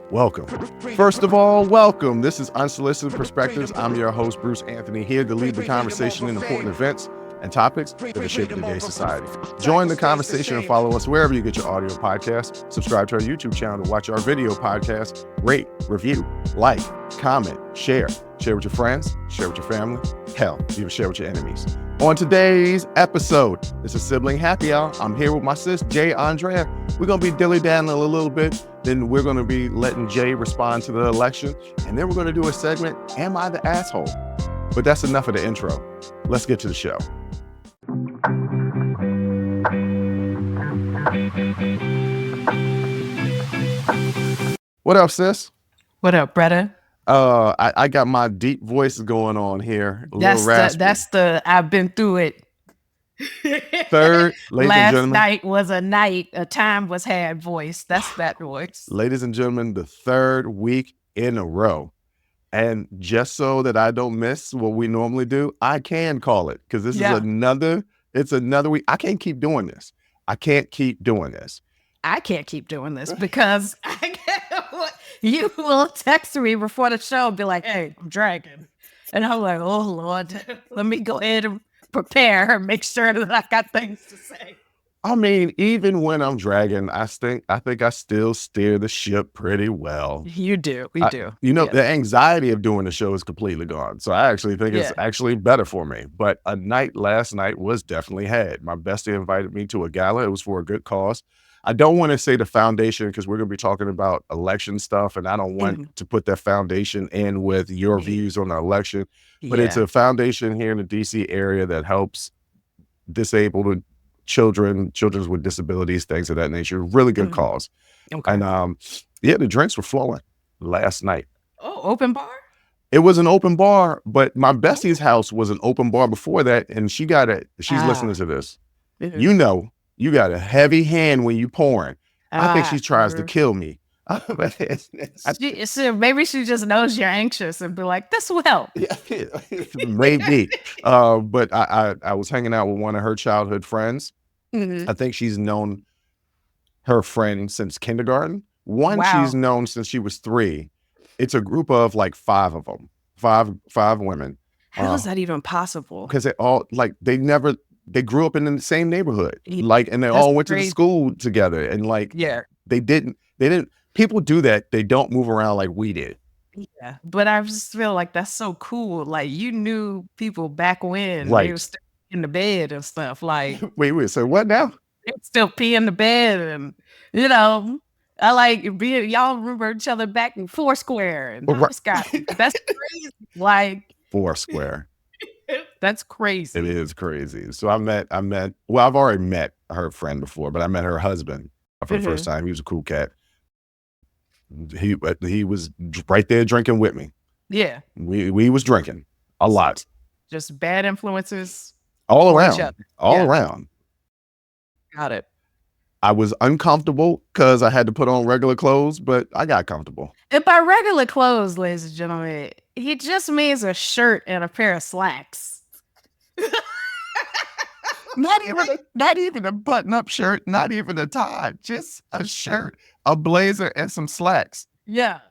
Welcome. First of all, welcome. This is Unsolicited Perspectives. I'm your host, Bruce Anthony, here to lead the conversation in important events and topics that are shaping today's society. Join the conversation and follow us wherever you get your audio podcasts. Subscribe to our YouTube channel to watch our video podcast. Rate, review, like, comment, share. Share with your friends, share with your family. Hell, even share with your enemies. On today's episode, this is Sibling Happy Hour. I'm here with my sis, Aundrea. We're going to be dilly-dallying a little bit. Then we're going to be letting Jay respond to the election. And then we're going to do a segment, Am I the Asshole? But that's enough of the intro. Let's get to the show. What up, sis? What up, brother? I got my deep voice going on here. That's the I've been through it. Third, ladies and gentlemen. Last night was a night, a time was had voice. That's that voice. Ladies and gentlemen, the third week in a row. And just so that I don't miss what we normally do, I can call it because this is another week. I can't keep doing this. I can't keep doing this because you will text me before the show and be like, hey, I'm dragging. And I'm like, oh, Lord, let me go ahead and prepare and make sure that I got things to say. I mean, even when I'm dragging, I think I still steer the ship pretty well. You do. We do. You know, the anxiety of doing the show is completely gone. So I actually think it's actually better for me. But last night was definitely had. My bestie invited me to a gala. It was for a good cause. I don't want to say the foundation because we're going to be talking about election stuff, and I don't want to put that foundation in with your views on the election. But it's a foundation here in the DC area that helps disabled children with disabilities, things of that nature. Really good cause. Okay. And the drinks were flowing last night. Oh, open bar? It was an open bar, but my bestie's house was an open bar before that, and she's listening to this. You know. You got a heavy hand when you pouring. I think she tries to kill me. Maybe she just knows you're anxious and be like, this will help. Maybe. But I was hanging out with one of her childhood friends. I think she's known her friend since kindergarten. She's known since she was 3. It's a group of like 5 of them, five women. How is that even possible? Because they grew up in the same neighborhood, and they all went to the school together, and they didn't. People do that. They don't move around like we did. Yeah, but I just feel like that's so cool. Like you knew people back when they were still in the bed and stuff. Like wait. So what now? They still pee in the bed, and I like being. Y'all remember each other back in Foursquare and that's crazy. Like Foursquare. That's crazy. It is crazy. So I've already met her friend before, but I met her husband for the first time. He was a cool cat. He was right there drinking with me. Yeah. We was drinking a lot. Just bad influences. All around. Around. Got it. I was uncomfortable because I had to put on regular clothes, but I got comfortable. And by regular clothes, ladies and gentlemen, he just means a shirt and a pair of slacks. Not even a button-up shirt, not even a tie, just a shirt, a blazer, and some slacks. Yeah.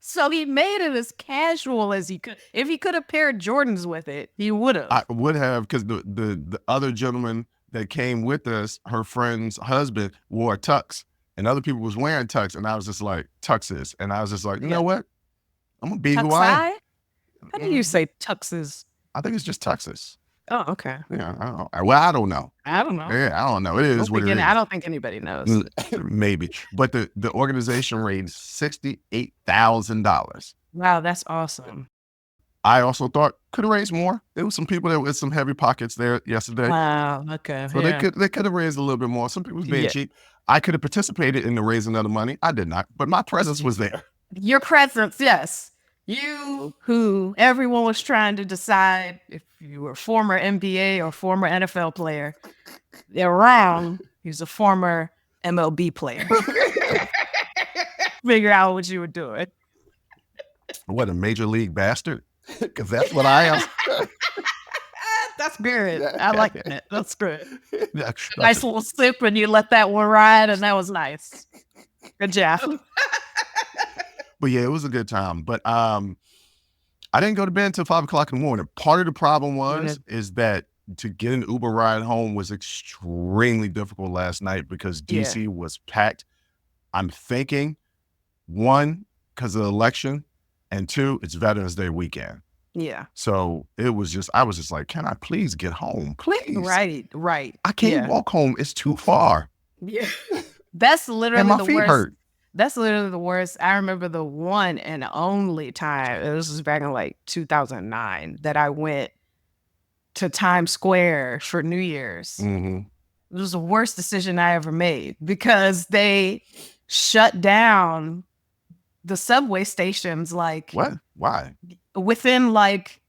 So he made it as casual as he could. If he could have paired Jordans with it, he would have. I would have, because the other gentleman that came with us, her friend's husband, wore tux, and other people was wearing tux, and I was just like, tuxes. And I was just like, you know what? I'm going to be who I am. How do you say tuxes? I think it's just tuxes. Oh, okay. Yeah, I don't know. Well, I don't know. Yeah, I don't know. It is what it is. I don't think anybody knows. Maybe. But the organization raised $68,000. Wow, that's awesome. I also thought could have raised more. There was some people that with some heavy pockets there yesterday. Wow, okay. So they could have raised a little bit more. Some people was being cheap. I could have participated in the raising of the money. I did not, but my presence was there. Your presence, yes. You, who everyone was trying to decide if you were a former NBA or former NFL player. Around, he's a former MLB player. Figure out what you were doing. What, a major league bastard? Because that's what I am. That's good. I like that. That's good. Nice little sip, and you let that one ride, and that was nice. Good job. But yeah, it was a good time. But I didn't go to bed until 5 o'clock in the morning. Part of the problem is that to get an Uber ride home was extremely difficult last night because DC was packed. I'm thinking, one, because of the election, and two, it's Veterans Day weekend. Yeah. So I was just like, can I please get home? Please. Right. I can't walk home. It's too far. Yeah. That's literally and my the feet worst. Hurt. That's literally the worst. I remember the one and only time, this was back in like 2009, that I went to Times Square for New Year's. Mm-hmm. It was the worst decision I ever made because they shut down the subway stations like What? Why? within like,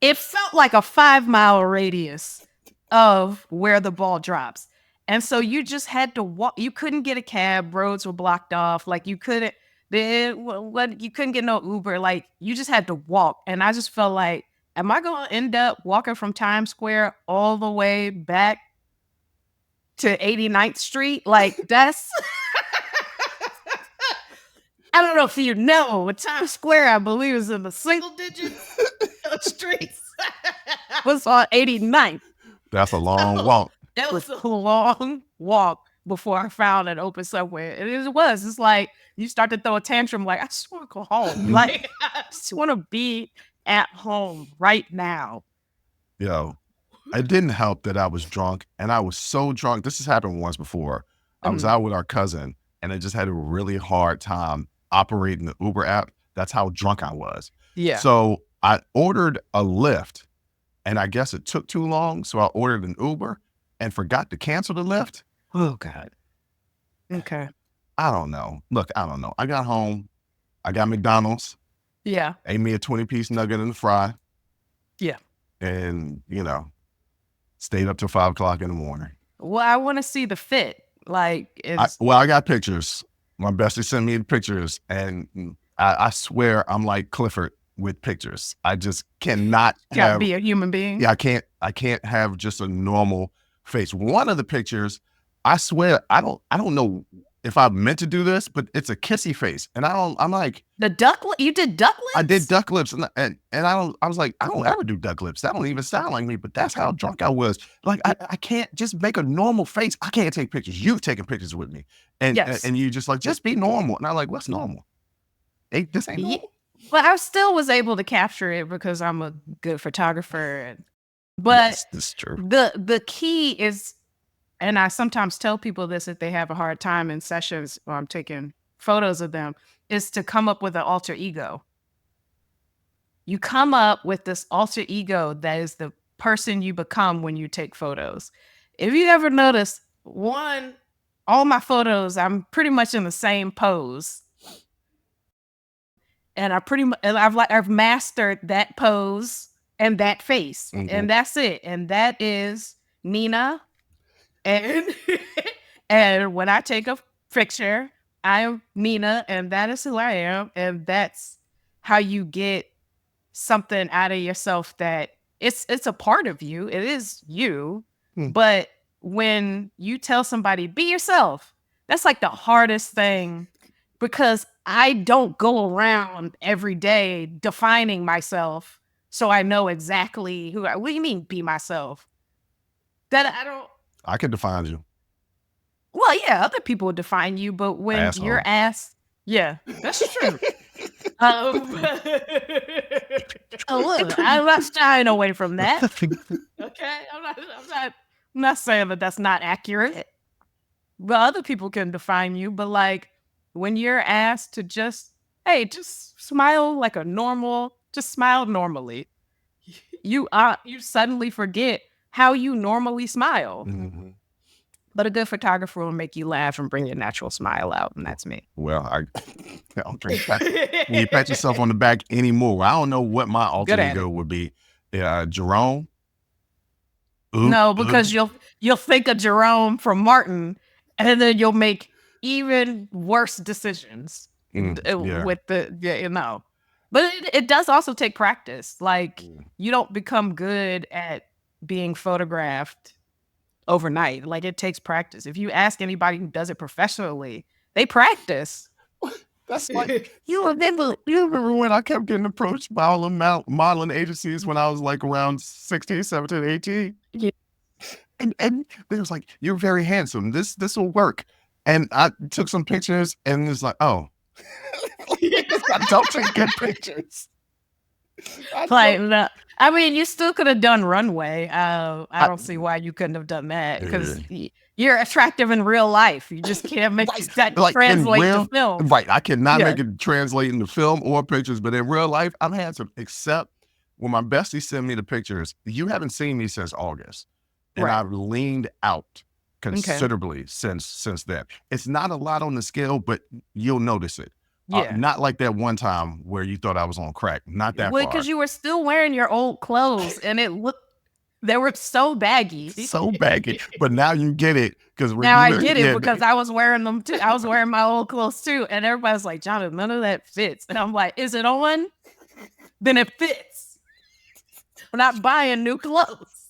it felt like a 5-mile radius of where the ball drops. And so you just had to walk. You couldn't get a cab. Roads were blocked off. Like you couldn't get no Uber. Like you just had to walk. And I just felt like, am I going to end up walking from Times Square all the way back to 89th Street? Like that's, I don't know if you know, but Times Square, I believe, is in the single digits of streets. Was on 89th. That's a long walk. That was a long walk before I found an open subway. And it's like you start to throw a tantrum like, I just want to go home. Like, I just want to be at home right now. Yo, it didn't help that I was drunk, and I was so drunk. This has happened once before. I was out with our cousin, and I just had a really hard time operating the Uber app. That's how drunk I was. Yeah. So I ordered a Lyft, and I guess it took too long. So I ordered an Uber and forgot to cancel the Lyft. Oh, God. Okay. I don't know. Look, I don't know. I got home. I got McDonald's. Yeah. Ate me a 20-piece nugget and a fry. Yeah. And, stayed up till 5 o'clock in the morning. Well, I want to see the fit. Like, I got pictures. My bestie sent me the pictures, and I swear I'm like Clifford with pictures. I just cannot be a human being. Yeah, I can't have just a normal face. One of the pictures, I swear, I don't know if I meant to do this, but it's a kissy face, and I'm like, the duck. You did duck lips? I did duck lips, and I was like, I don't ever do duck lips. That don't even sound like me. But that's how drunk I was. Like I can't just make a normal face. I can't take pictures. You've taken pictures with me, and you just like, just be normal. And I'm like, what's normal? This ain't normal. But I still was able to capture it because I'm a good photographer. But that's true. The key is, and I sometimes tell people this if they have a hard time in sessions or I'm taking photos of them, is to come up with an alter ego. You come up with this alter ego that is the person you become when you take photos. If you ever notice, all my photos, I'm pretty much in the same pose. And I've mastered that pose and that face. Mm-hmm. And that's it. And that is Nina. And when I take a picture, I am Nina, and that is who I am. And that's how you get something out of yourself that it's a part of you. It is you. But when you tell somebody, be yourself, that's like the hardest thing, because I don't go around every day defining myself so I know exactly what do you mean, be myself? I could define you. Well, yeah, other people define you, but when you're asked, yeah, that's true. Look, I'm not shying away from that. Okay, I'm not saying that that's not accurate, but other people can define you. But like when you're asked to just smile like just smile normally, you suddenly forget how you normally smile. Mm-hmm. But a good photographer will make you laugh and bring your natural smile out, and that's me. Well, I don't drink that. When you pat yourself on the back anymore, I don't know what my alter ego would be. Jerome? No, because you'll think of Jerome from Martin, and then you'll make even worse decisions with the. But it does also take practice. Like you don't become good at being photographed overnight. Like it takes practice. If you ask anybody who does it professionally, they practice. That's like, you remember when I kept getting approached by all the modeling agencies when I was like around 16, 17, 18? Yeah. And they was like, you're very handsome. This will work. And I took some pictures and it's like, oh, I don't take good pictures. Like, no. I mean, you still could have done runway. I don't see why you couldn't have done that because you're attractive in real life. You just can't make that like translate to film. Right. I cannot Yeah. make it translate into film or pictures, but in real life, I'm handsome, except when my bestie sent me the pictures. You haven't seen me since August. And Right. I've leaned out considerably since then. It's not a lot on the scale, but you'll notice it. Yeah. Not like that one time where you thought I was on crack. Not that Well, far. because you were still wearing your old clothes and they were so baggy. So baggy. But now you get it. Now I get it because I was wearing them too. I was wearing my old clothes too. And everybody's like, Jonathan, none of that fits. And I'm like, is it on? Then it fits. We're not buying new clothes.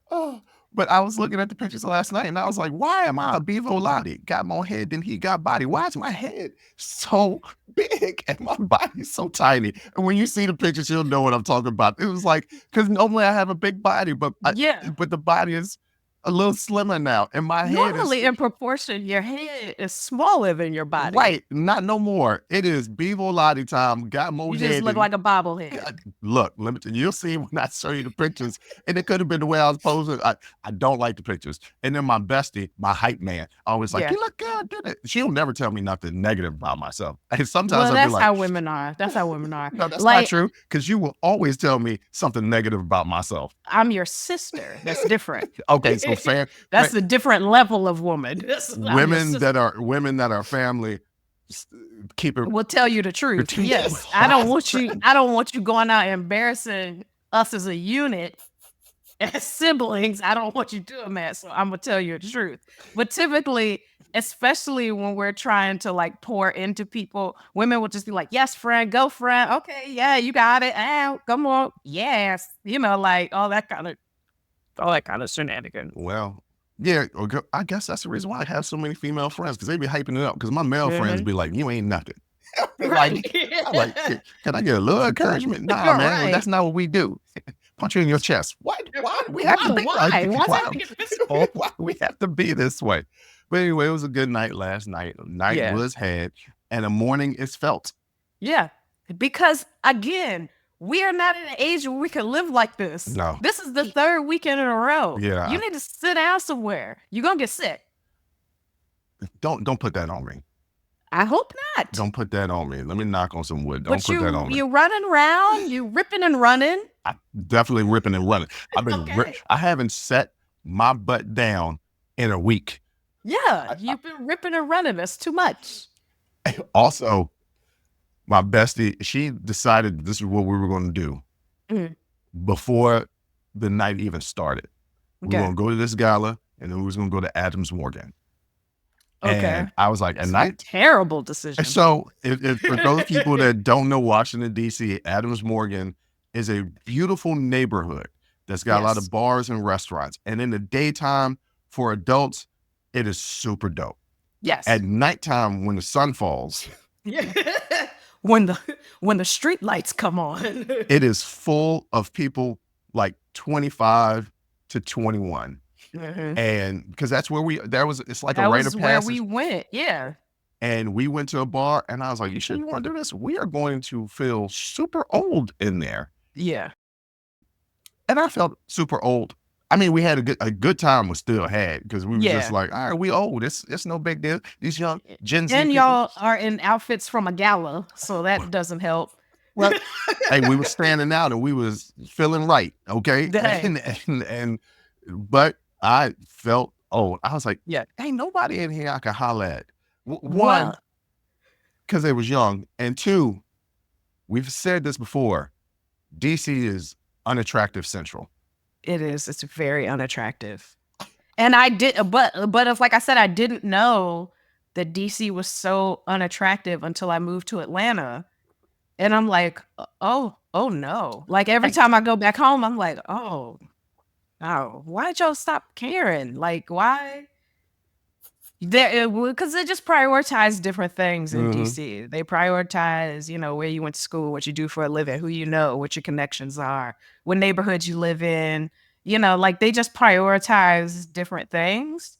Oh, but I was looking at the pictures last night and I was like, why am I a Bevo Lottie? Got more head than he got body. Why is my head so big and my body so tiny? And when you see the pictures, you'll know what I'm talking about. It was like, because normally I have a big body, but but the body is a little slimmer now. And my head is normally in proportion, your head is smaller than your body. Right. Not no more. It is Bevo Lottie time. Got more You head. just look like a bobblehead. Look, you'll see when I show you the pictures. And it could have been the way I was posing. I don't like the pictures. And then my bestie, my hype man, always like, you look good, didn't it? She'll never tell me nothing negative about myself. And sometimes well, I'll be like, how women are. That's how women are. No, that's not true. Because you will always tell me something negative about myself. I'm your sister. That's different. Okay, so fair. That's a different level of woman. Women that are family keep it. Will tell you the truth. Yes, I don't want you going out embarrassing us as a unit, as siblings. I don't want you doing that. So I'm gonna tell you the truth. But typically, especially when we're trying to like pour into people, women will just be like, "Yes, friend, go, friend. Okay, yeah, you got it. Come on, yes." Like all that kind of shenanigans. Well. Yeah, I guess that's the reason why I have so many female friends, because they be hyping it up. Because my male friends be like, "You ain't nothing." I'm like, can I get a little encouragement? Nah, man, well, that's not what we do. Punch you in your chest. Why? We have to be why we have to be this way? But anyway, it was a good night last night. Night was had, and the morning is felt. Yeah, because again, we are not in an age where we can live like this. No. This is the third weekend in a row. Yeah. You need to sit down somewhere. You're going to get sick. Don't put that on me. I hope not. Don't put that on me. Let me knock on some wood. Don't put that on me. You're running around. You ripping and running. I'm definitely ripping and running. I haven't set my butt down in a week. Yeah, you've been ripping and running. That's too much. Also, my bestie, she decided this is what we were going to do before the night even started. We were going to go to this gala, and then we was going to go to Adams Morgan. Okay. And I was like, a terrible decision. So if for those people that don't know Washington, D.C., Adams Morgan is a beautiful neighborhood that's got a lot of bars and restaurants. And in the daytime, for adults, it is super dope. Yes. At nighttime, when the sun falls... when the street lights come on, it is full of people like 25 to 21. And because that's where it's like a rite of passage. Where we went. Yeah. And we went to a bar and I was like, you want to do this? We are going to feel super old in there. Yeah. And I felt super old. I mean, we had a good time was still had because we were just like, all right, we old. It's no big deal. These young Gen Z and people, y'all are in outfits from a gala, so that doesn't help. Well, hey, we were standing out and we was feeling right, okay? But I felt old. I was like, ain't nobody in here I can holler at. One, because they was young, and two, we've said this before, DC is unattractive central. It is. It's very unattractive. And but if, like I said, I didn't know that DC was so unattractive until I moved to Atlanta. And I'm like, oh no. Like every time I go back home, I'm like, oh, why'd y'all stop caring? Like, why? Because they just prioritize different things in Mhm. DC. They prioritize, where you went to school, what you do for a living, who you know, what your connections are, what neighborhoods you live in. Like they just prioritize different things.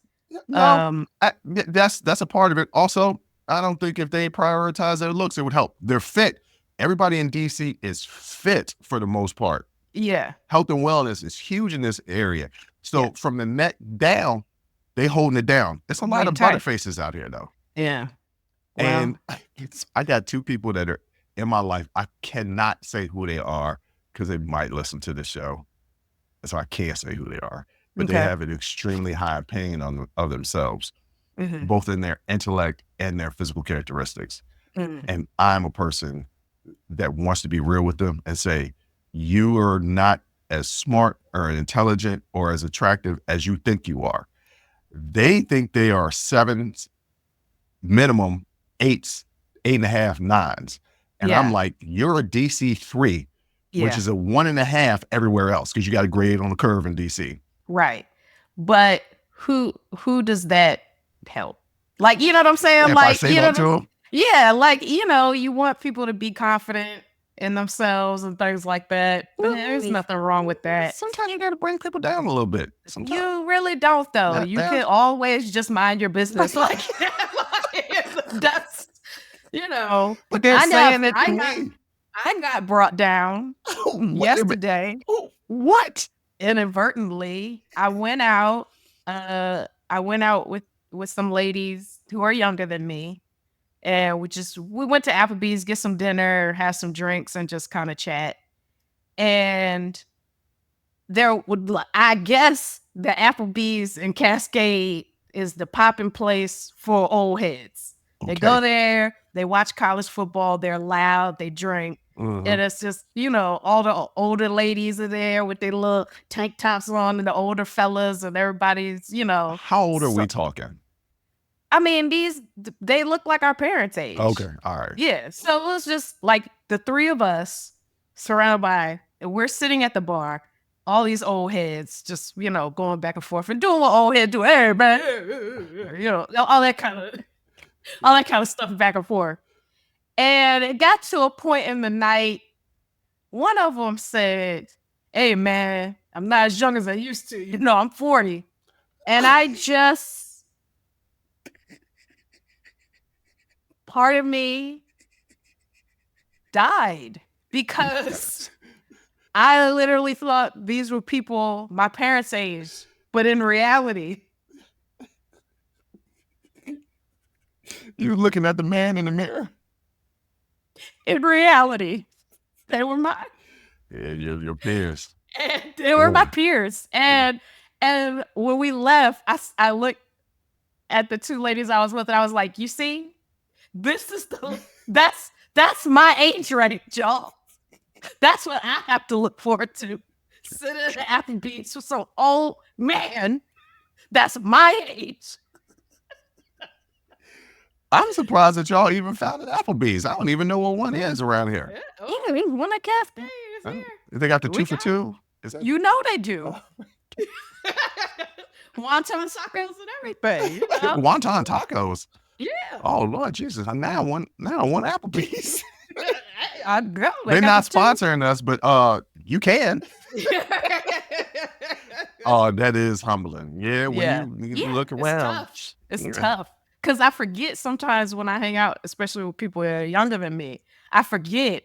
No, that's a part of it. Also, I don't think if they prioritize their looks, it would help. They're fit. Everybody in DC is fit for the most part. Yeah. Health and wellness is huge in this area. So Yeah. from the neck down, they holding it down. It's a lot Right, of tight. butterfaces out here, though. Yeah. Wow. And I got two people that are in my life. I cannot say who they are because they might listen to the show. So I can't say who they are. But they Okay. have an extremely high opinion of themselves, Mhm. both in their intellect and their physical characteristics. Mhm. And I'm a person that wants to be real with them and say, you are not as smart or intelligent or as attractive as you think you are. They think they are 7s, minimum 8s, 8.5, 9s. And I'm Yeah. like, you're a DC 3, which Yeah. is a 1.5 everywhere else because you got a grade on the curve in DC. Right. But who does that help? Like, you know what I'm saying? If I Like, say that to them, yeah, like, you want people to be confident in themselves and things like that. But there's nothing wrong with that. sometimes you got to bring people down a little bit. Sometimes. You really don't, though. You can always just mind your business. Like, that's, But they're saying it to me. I got brought down yesterday. What? Inadvertently, I went out with some ladies who are younger than me, and we went to Applebee's, get some dinner, have some drinks, and just kind of chat. And I guess the Applebee's in Cascade is the popping place for old heads. They go there, they watch college football, they're loud, they drink. Mhm. And it's just, all the older ladies are there with their little tank tops on and the older fellas and everybody's, How old are we talking? I mean, they look like our parents' age. Okay. All right. Yeah. So it was just like the three of us surrounded by, and we're sitting at the bar, all these old heads just, going back and forth and doing what old heads do. Hey, man, all that kind of stuff back and forth. And it got to a point in the night, one of them said, hey, man, I'm not as young as I used to. I'm 40. And I just, part of me died because I literally thought these were people my parents' age. But in reality, you looking at the man in the mirror. In reality, they were your peers. And they were my peers. And when we left, I looked at the two ladies I was with, and I was like, you see, this is that's my age range, y'all. That's what I have to look forward to. Sitting at the Applebee's with some old man that's my age. I'm surprised that y'all even found an Applebee's. I don't even know what one is around here. Yeah, there's one at Cafe. They got the 2 for $2? Is that... You know they do. Wonton tacos and everything. Wonton tacos? Yeah. Oh, Lord Jesus. Now I want Applebee's. I know. They're not sponsoring us, but you can. Oh, that is humbling. Yeah, when you look around. It's tough. Because I forget sometimes when I hang out, especially with people that are younger than me, I forget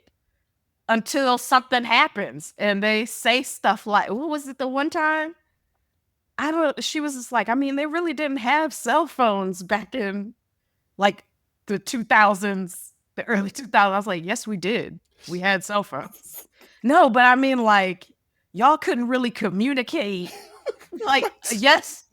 until something happens and they say stuff like, what was it the one time? She was just like, I mean, they really didn't have cell phones back in like the 2000s, the early 2000s. I was like, yes, we did. We had cell phones. No, but I mean, like, y'all couldn't really communicate. Like, yes.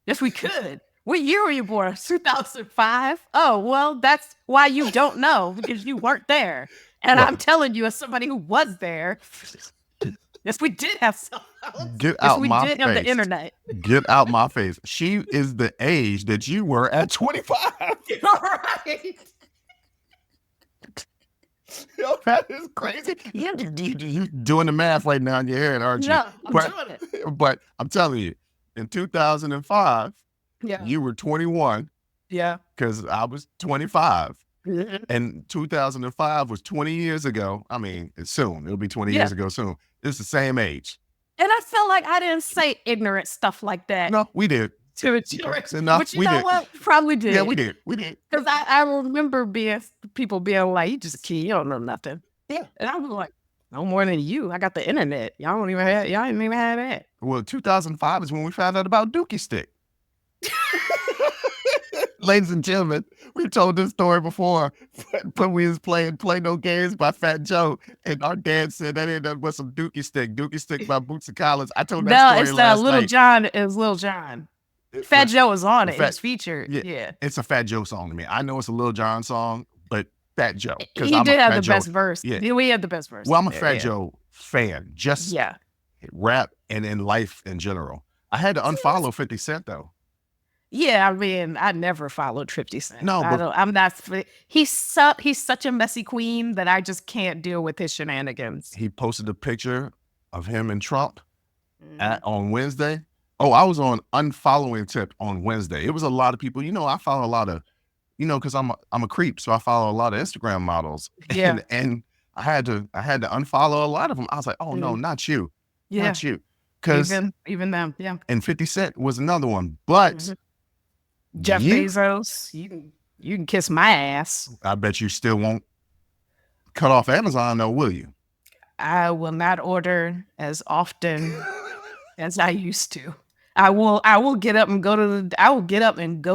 Yes, we could. What year were you born? 2005? Oh, well, that's why you don't know, because you weren't there. And I'm telling you, as somebody who was there, yes, we did have cell phones. Get out my face. We did have the internet. Get out my face. She is the age that you were at 25. Right. Yo, that is crazy. You doing the math right now in your head, aren't you? No, I'm doing it. But I'm telling you, In 2005, Yeah. you were 21 Yeah. because I was 25. Yeah. And 2005 was 20 years ago. I mean, it's soon. It'll be 20 years ago soon. It's the same age. And I feel like I didn't say ignorant stuff like that. No, we did. To a children. Enough. But you We know did. what? Probably did. Yeah, we did. We did. Because I remember people being like, you just a kid, you don't know nothing. Yeah. And I was like, no more than you. I got the internet. Y'all didn't even have that. Well, 2005 is when we found out about Dookie Stick. Ladies and gentlemen, we've told this story before, but we was playing Play No Games by Fat Joe, and our dad said that ain't nothing but some Dookie Stick. Dookie Stick by Boots and Collins. I told that No, story it's last Little night. John. It was Little John. Fat Joe was on it. He was featured. Yeah, Yeah. it's a Fat Joe song to me. I know it's a Lil Jon song, but Fat Joe. He did have the best verse. Yeah, we had the best verse. Well, I'm a Fat Joe fan, just rap and in life in general. I had to unfollow 50 Cent though. Yeah, I mean, I never followed 50 Cent. No, but I'm not. He's such a messy queen that I just can't deal with his shenanigans. He posted a picture of him and Trump on Wednesday. Oh, I was on unfollowing tip on Wednesday. It was a lot of people. You know, I follow a lot of, because I'm a creep, so I follow a lot of Instagram models. Yeah, and I had to unfollow a lot of them. I was like, oh no, not you, not you, because even them, yeah. And 50 Cent was another one, but Jeff Bezos, you can kiss my ass. I bet you still won't cut off Amazon, though, will you? I will not order as often as I used to. I will get up and go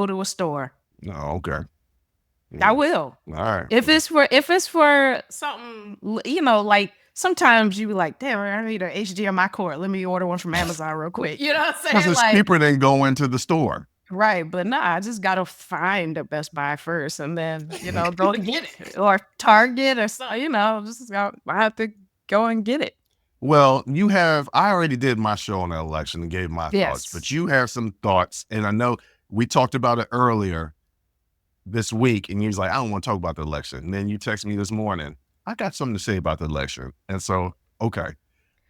to a store. Oh, okay. I will. All right. If it's for something, like sometimes you be like, damn, I need an HDMI cord. Let me order one from Amazon real quick. You know what I'm saying? Because it's cheaper than going to the store. Right, but nah, I just gotta find a Best Buy first, and then go and get it, or Target, or something. I have to go and get it. Well, I already did my show on the election and gave my thoughts, but you have some thoughts, and I know we talked about it earlier this week, and you was like, I don't want to talk about the election. And then you text me this morning, I got something to say about the election, and so okay,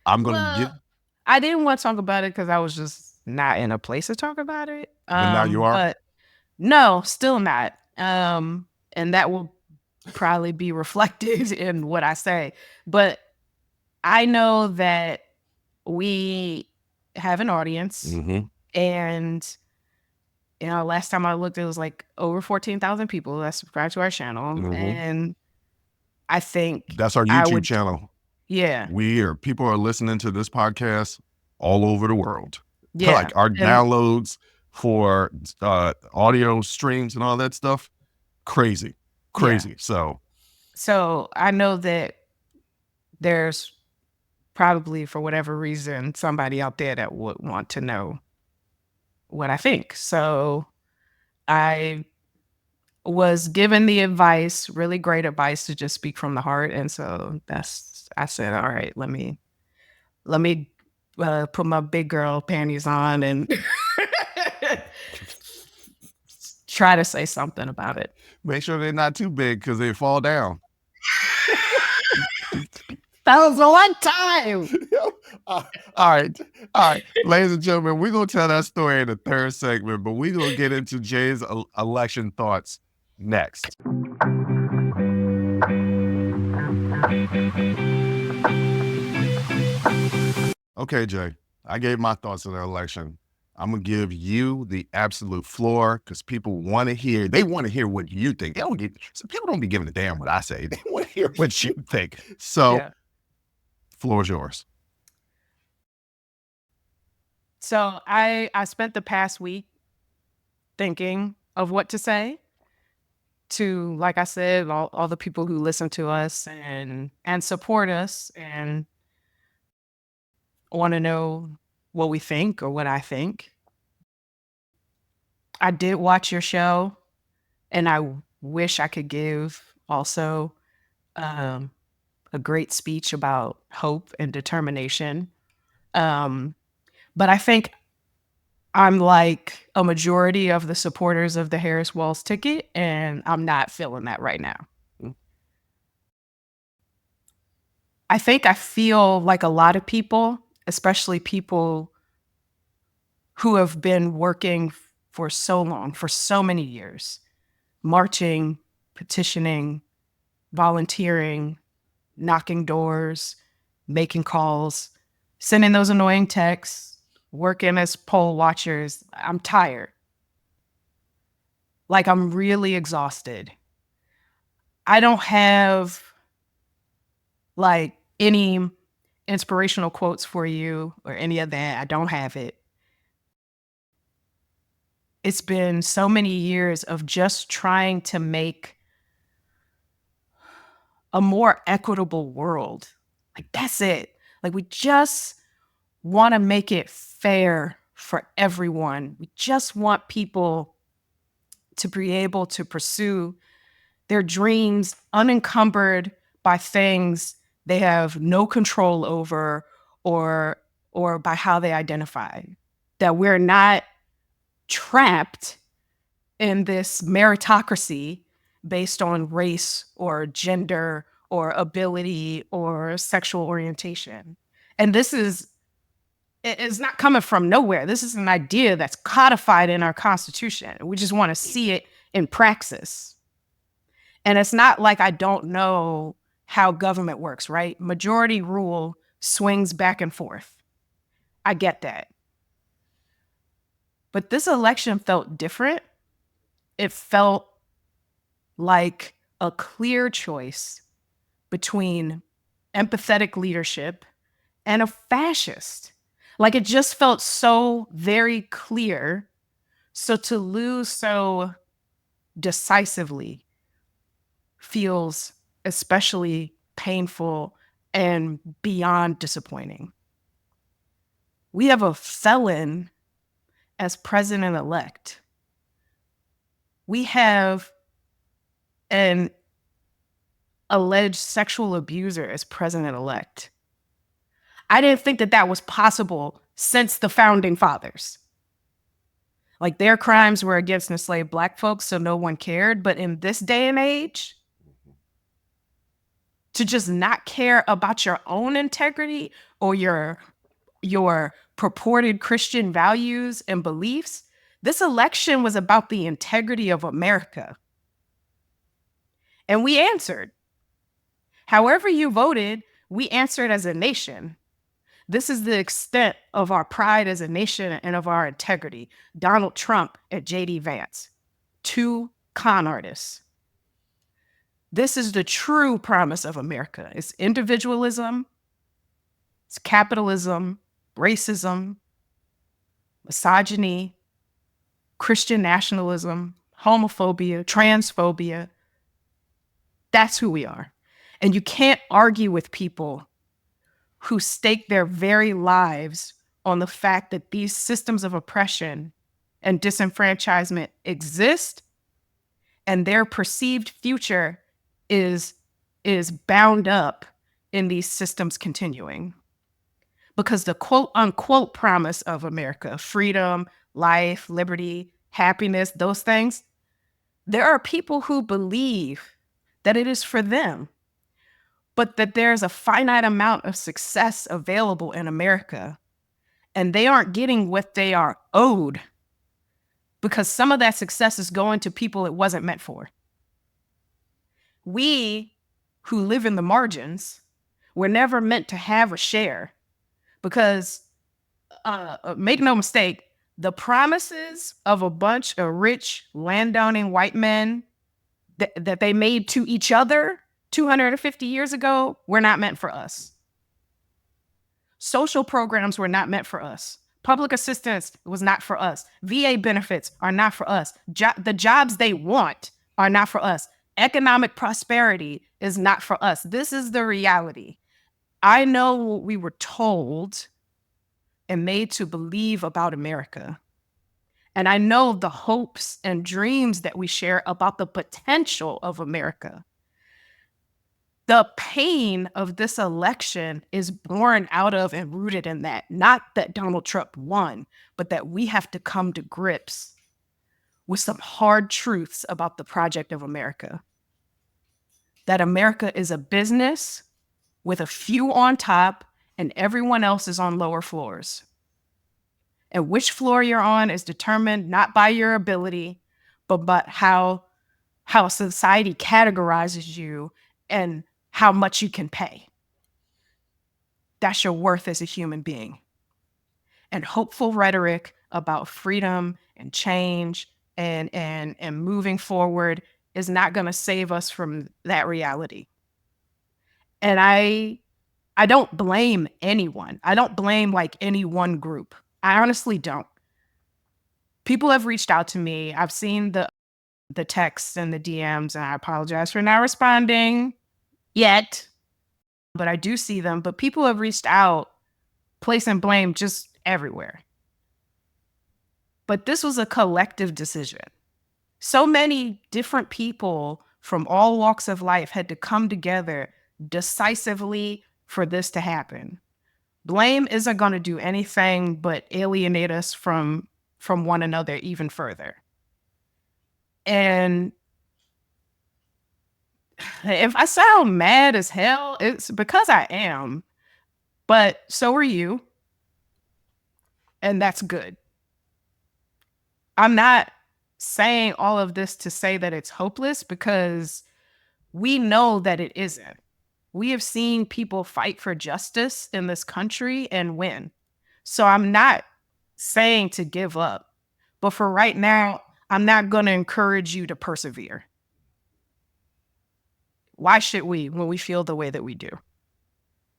I'm gonna I didn't want to talk about it because I was just not in a place to talk about it. But now you are? But no, still not. And that will probably be reflected in what I say. But I know that we have an audience. And, last time I looked, it was like over 14,000 people that subscribe to our channel. And I think that's our YouTube channel. Yeah. People are listening to this podcast all over the world. Yeah. Like our downloads for audio streams and all that stuff, crazy. Yeah. So I know that there's probably, for whatever reason, somebody out there that would want to know what I think. So I was given the advice, really great advice, to just speak from the heart. And so I said, all right, let me put my big girl panties on and try to say something about it. Make sure they're not too big because they fall down. That was the one time. All right. Ladies and gentlemen, we're going to tell that story in the third segment, but we're going to get into Jay's election thoughts next. Okay, Jay, I gave my thoughts on the election. I'm going to give you the absolute floor because people want to hear what you think. People don't be giving a damn what I say. They want to hear what you think. So, floor is yours. So I spent the past week thinking of what to say to, like I said, all the people who listen to us and support us and want to know what we think or what I think. I did watch your show, and I wish I could give also a great speech about hope and determination. But I think I'm like a majority of the supporters of the Harris Walz ticket, and I'm not feeling that right now. I think I feel like a lot of people, especially people who have been working for so long, for so many years, marching, petitioning, volunteering, knocking doors, making calls, sending those annoying texts, working as poll watchers. I'm tired. Like, I'm really exhausted. I don't have like any inspirational quotes for you or any of that. I don't have it. It's been so many years of just trying to make a more equitable world. Like, that's it. Like, we just want to make it fair for everyone. We just want people to be able to pursue their dreams unencumbered by things they have no control over, or by how they identify. That we're not trapped in this meritocracy based on race or gender or ability or sexual orientation. And this is, it's not coming from nowhere. This is an idea that's codified in our Constitution. We just want to see it in praxis. And it's not like I don't know how government works, right? Majority rule swings back and forth. I get that. But this election felt different. It felt like a clear choice between empathetic leadership and a fascist. Like, it just felt so very clear. So to lose so decisively feels especially painful and beyond disappointing. We have a felon as president-elect. We have an alleged sexual abuser as president-elect. I didn't think that that was possible since the founding fathers. Like, their crimes were against enslaved Black folks, so no one cared. But in this day and age, to just not care about your own integrity or your purported Christian values and beliefs, this election was about the integrity of America. And we answered. However you voted, we answered as a nation. This is the extent of our pride as a nation and of our integrity. Donald Trump and J.D. Vance, two con artists. This is the true promise of America. It's individualism, it's capitalism, racism, misogyny, Christian nationalism, homophobia, transphobia. That's who we are. And you can't argue with people who stake their very lives on the fact that these systems of oppression and disenfranchisement exist, and their perceived future is bound up in these systems continuing. Because the quote unquote promise of America, freedom, life, liberty, happiness, those things, there are people who believe that it is for them, but that there's a finite amount of success available in America, and they aren't getting what they are owed because some of that success is going to people it wasn't meant for. We who live in the margins were never meant to have a share because, make no mistake, the promises of a bunch of rich, landowning white men that they made to each other 250 years ago were not meant for us. Social programs were not meant for us. Public assistance was not for us. VA benefits are not for us. The jobs they want are not for us. Economic prosperity is not for us. This is the reality. I know what we were told and made to believe about America. And I know the hopes and dreams that we share about the potential of America. The pain of this election is born out of and rooted in that. Not that Donald Trump won, but that we have to come to grips with some hard truths about the project of America. That America is a business with a few on top and everyone else is on lower floors. And which floor you're on is determined not by your ability, but how society categorizes you and how much you can pay. That's your worth as a human being. And hopeful rhetoric about freedom and change and moving forward is not going to save us from that reality. And I don't blame anyone. I don't blame like any one group. I honestly don't. People have reached out to me. I've seen the texts and the DMs, and I apologize for not responding yet, but I do see them. But people have reached out, placing blame just everywhere. But this was a collective decision. So many different people from all walks of life had to come together decisively for this to happen. Blame isn't going to do anything but alienate us from one another even further. And if I sound mad as hell, it's because I am, but so are you. And that's good. I'm not saying all of this to say that it's hopeless, because we know that it isn't. We have seen people fight for justice in this country and win. So I'm not saying to give up, but for right now, I'm not going to encourage you to persevere. Why should we when we feel the way that we do?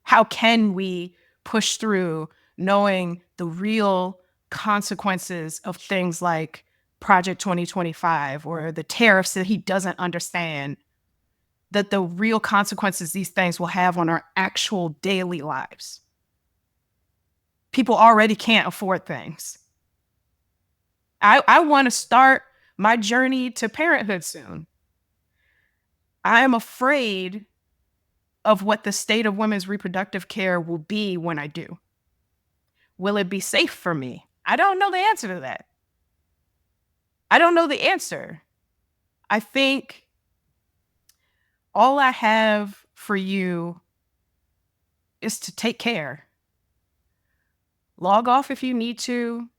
How can we push through knowing the real consequences of things like Project 2025 or the tariffs that he doesn't understand, that the real consequences these things will have on our actual daily lives? People already can't afford things. I want to start my journey to parenthood soon. I am afraid of what the state of women's reproductive care will be when I do. Will it be safe for me? I don't know the answer to that. I don't know the answer. I think all I have for you is to take care. Log off if you need to.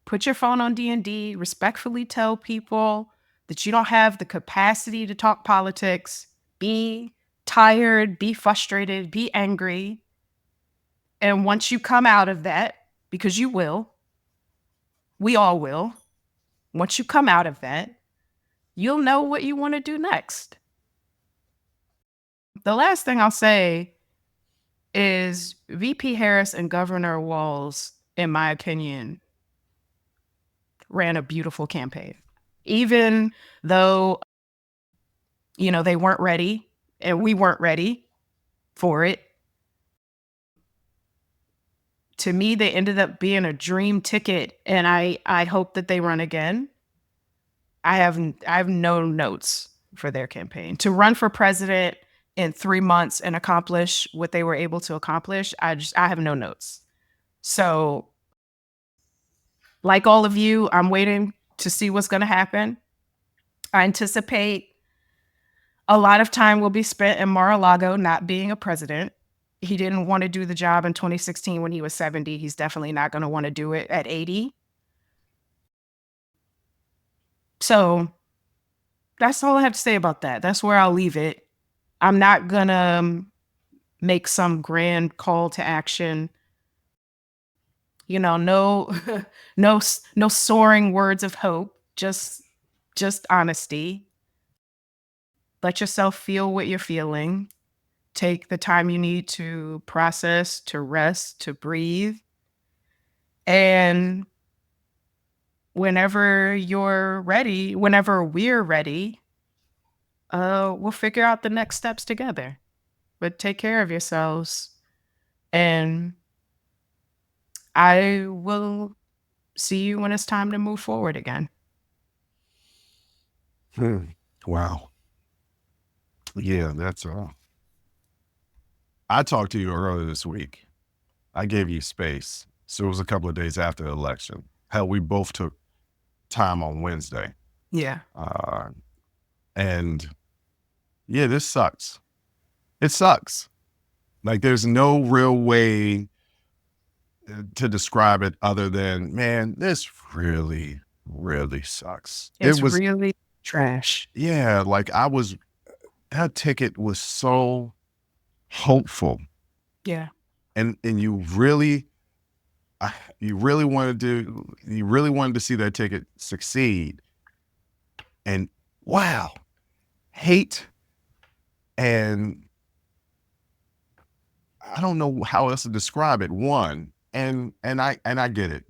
Put your phone on D&D. Respectfully tell people that you don't have the capacity to talk politics. Be tired, be frustrated, be angry. And once you come out of that, because you will, we all will, once you come out of that, you'll know what you want to do next. The last thing I'll say is VP Harris and Governor Walz, in my opinion, ran a beautiful campaign. Even though, they weren't ready and we weren't ready for it. To me, they ended up being a dream ticket, and I hope that they run again. I have no notes for their campaign. To run for president in 3 months and accomplish what they were able to accomplish, I have no notes. So, like all of you, I'm waiting to see what's going to happen. I anticipate a lot of time will be spent in Mar-a-Lago not being a president. He didn't want to do the job in 2016 when he was 70. He's definitely not going to want to do it at 80. So that's all I have to say about that. That's where I'll leave it. I'm not going to make some grand call to action. No, no soaring words of hope, just honesty. Let yourself feel what you're feeling. Take the time you need to process, to rest, to breathe. And whenever we're ready, we'll figure out the next steps together. But take care of yourselves. And I will see you when it's time to move forward again. Wow. Yeah, that's all. I talked to you earlier this week. I gave you space. So it was a couple of days after the election. Hell, we both took time on Wednesday. Yeah. And yeah, this sucks. It sucks. Like, there's no real way to describe it other than, man, this really, really sucks. It's It was, really trash. yeah, like that ticket was so hopeful. Yeah. And you really wanted to see that ticket succeed. And wow, hate, and I don't know how else to describe it. One, and I get it.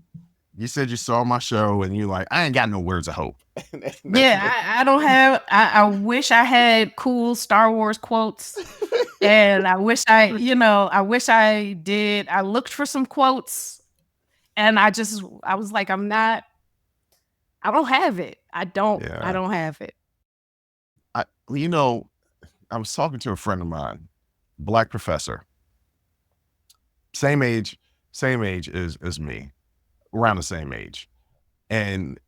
You said you saw my show and you like, I ain't got no words of hope. Yeah, I don't have. I wish I had cool Star Wars quotes, and I wish I wish I did. I looked for some quotes, and I was like, I don't have it. I don't Yeah. have it. I I was talking to a friend of mine, black professor, same age, as me, around the same age. And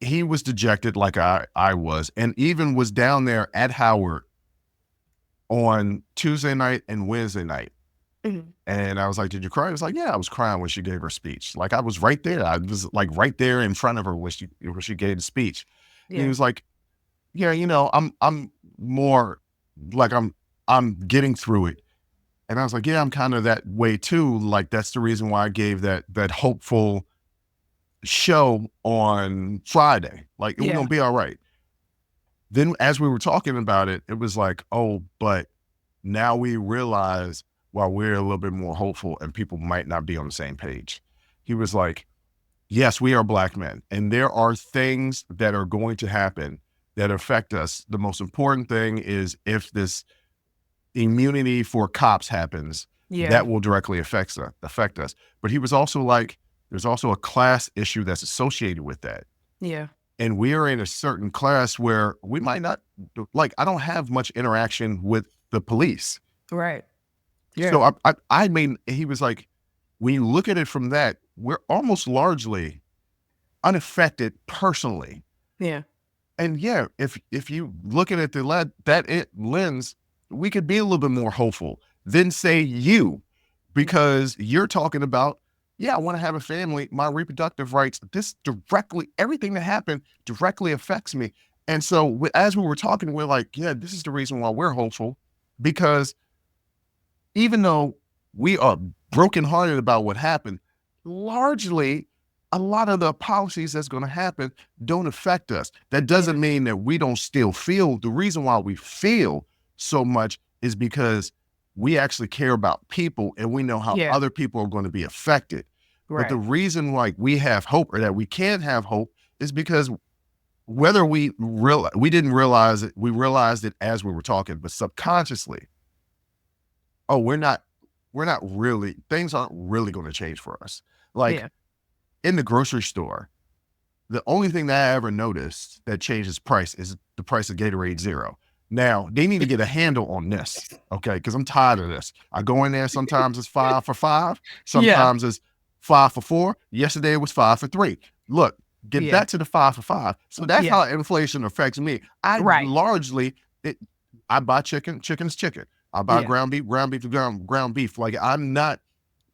he was dejected like I was, and even was down there at Howard on Tuesday night and Wednesday night. Mhm. And I was like, "Did you cry?" He was like, "Yeah, I was crying when she gave her speech. Like I was right there. I was like right there in front of her when she gave the speech." And he Yeah. was like, "Yeah, I'm more like I'm getting through it." And I was like, "Yeah, I'm kind of that way too. Like that's the reason why I gave that hopeful show on Friday. Like we're Yeah. gonna be all right." Then as we were talking about it, it was like, "Oh, but now we realize while we're a little bit more hopeful and people might not be on the same page." He was like, "Yes, we are black men, and there are things that are going to happen that affect us. The most important thing is if this immunity for cops happens, Yeah. that will directly affect us." But he was also like, there's also a class issue that's associated with that. Yeah. And we are in a certain class where we might not, like, I don't have much interaction with the police. Right. Yeah. So I mean, he was like, when you look at it from that, we're almost largely unaffected personally. Yeah. And yeah, if you look at it through lens, we could be a little bit more hopeful than say you, because you're talking about, yeah, I want to have a family, my reproductive rights. This directly, everything that happened directly affects me. And so as we were talking, we're like, yeah, this is the reason why we're hopeful, because even though we are brokenhearted about what happened, largely a lot of the policies that's going to happen don't affect us. That doesn't mean that we don't still feel. The reason why we feel so much is because we actually care about people and we know how Yeah. other people are going to be affected. But the Right. reason why we have hope, or that we can have hope, is because whether we didn't realize it, we realized it as we were talking, but subconsciously, oh, we're not really, things aren't really going to change for us. Like Yeah. in the grocery store, the only thing that I ever noticed that changes price is the price of Gatorade Zero. Now they need to get a handle on this, okay? Because I'm tired of this. I go in there, sometimes it's 5 for 5, Yeah. sometimes it's 5 for 4. Yesterday it was 5 for 3. Look, get Yeah. back to the 5 for 5. So that's Yeah. how inflation affects me. I Right. largely, I buy chicken is chicken. I buy Yeah. ground beef is ground beef. Like I'm not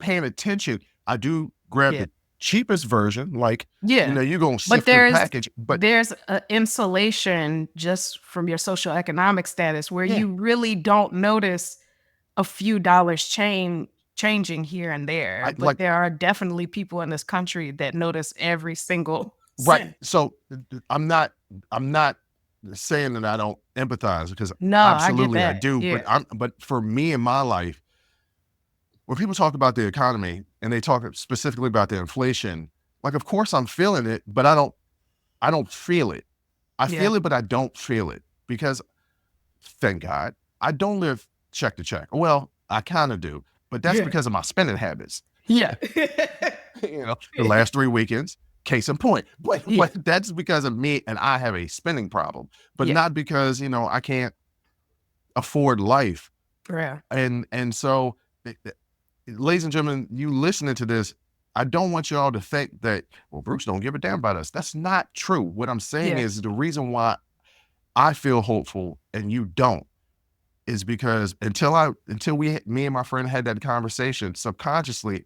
paying attention. I do grab Yeah. the cheapest version, like, Yeah. you're gonna But sift through the package, but there's a insulation just from your social economic status where yeah, you really don't notice a few dollars changing here and there. I But like there are definitely people in this country that notice every single right. cent. So I'm not saying that I don't empathize, because No, I get absolutely I that. do. Yeah. But for me in my life, when people talk about the economy and they talk specifically about the inflation, like of course I'm feeling it, but I don't feel it. I Yeah. feel it, but I don't feel it, because thank God I don't live check to check. Well, I kind of do, but that's Yeah. because of my spending habits. Yeah. The last 3 weekends, case in point. Yeah. But that's because of me, and I have a spending problem, but Yeah. not because, I can't afford life. Yeah. And so, ladies and gentlemen, you listening to this, I don't want y'all to think that, well, Bruce don't give a damn about us. That's not true. What I'm saying Yeah. is the reason why I feel hopeful and you don't is because until me and my friend had that conversation subconsciously,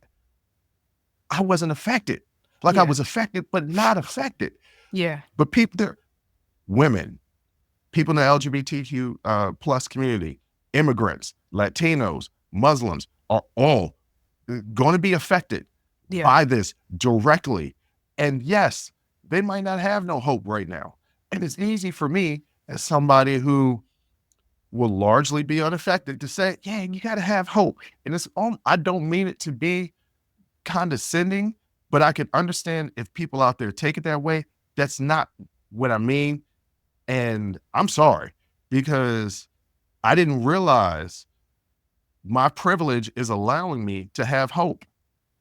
I wasn't affected. Like I was affected, but not affected. Yeah. But people, there, women, people in the LGBTQ plus community, immigrants, Latinos, Muslims are all going to be affected by this directly. And yes, they might not have no hope right now. And it's easy for me as somebody who will largely be unaffected to say, yeah, you got to have hope. And it's I don't mean it to be condescending, but I can understand if people out there take it that way. That's not what I mean. And I'm sorry, because I didn't realize my privilege is allowing me to have hope.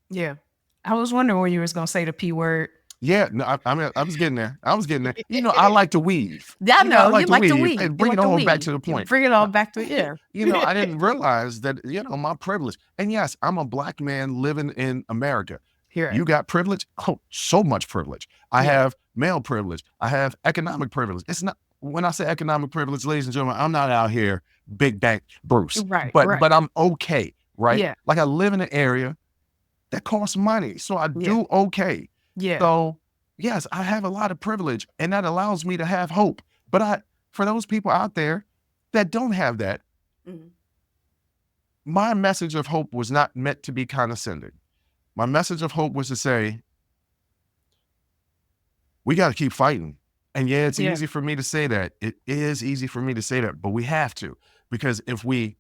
Yeah. I was wondering when you was going to say the P word. Yeah, no, I was getting there. I was getting there. You know, I like to weave. I know, you like to weave. And bring it all back to the point. Bring it all back to, yeah. You know, I didn't realize that, you know, my privilege. And yes, I'm a Black man living in America. Here, you got privilege? Oh, so much privilege. I have male privilege. I have economic privilege. It's not, when I say economic privilege, ladies and gentlemen, I'm not out here big bank Bruce. But I'm okay, right? Yeah. Like I live in an area that costs money. So I do okay. Yeah. So yes, I have a lot of privilege, and that allows me to have hope. But for those people out there that don't have that, my message of hope was not meant to be condescending. My message of hope was to say, we got to keep fighting. And yeah, it's easy for me to say that. It is easy for me to say that, but we have to, because if we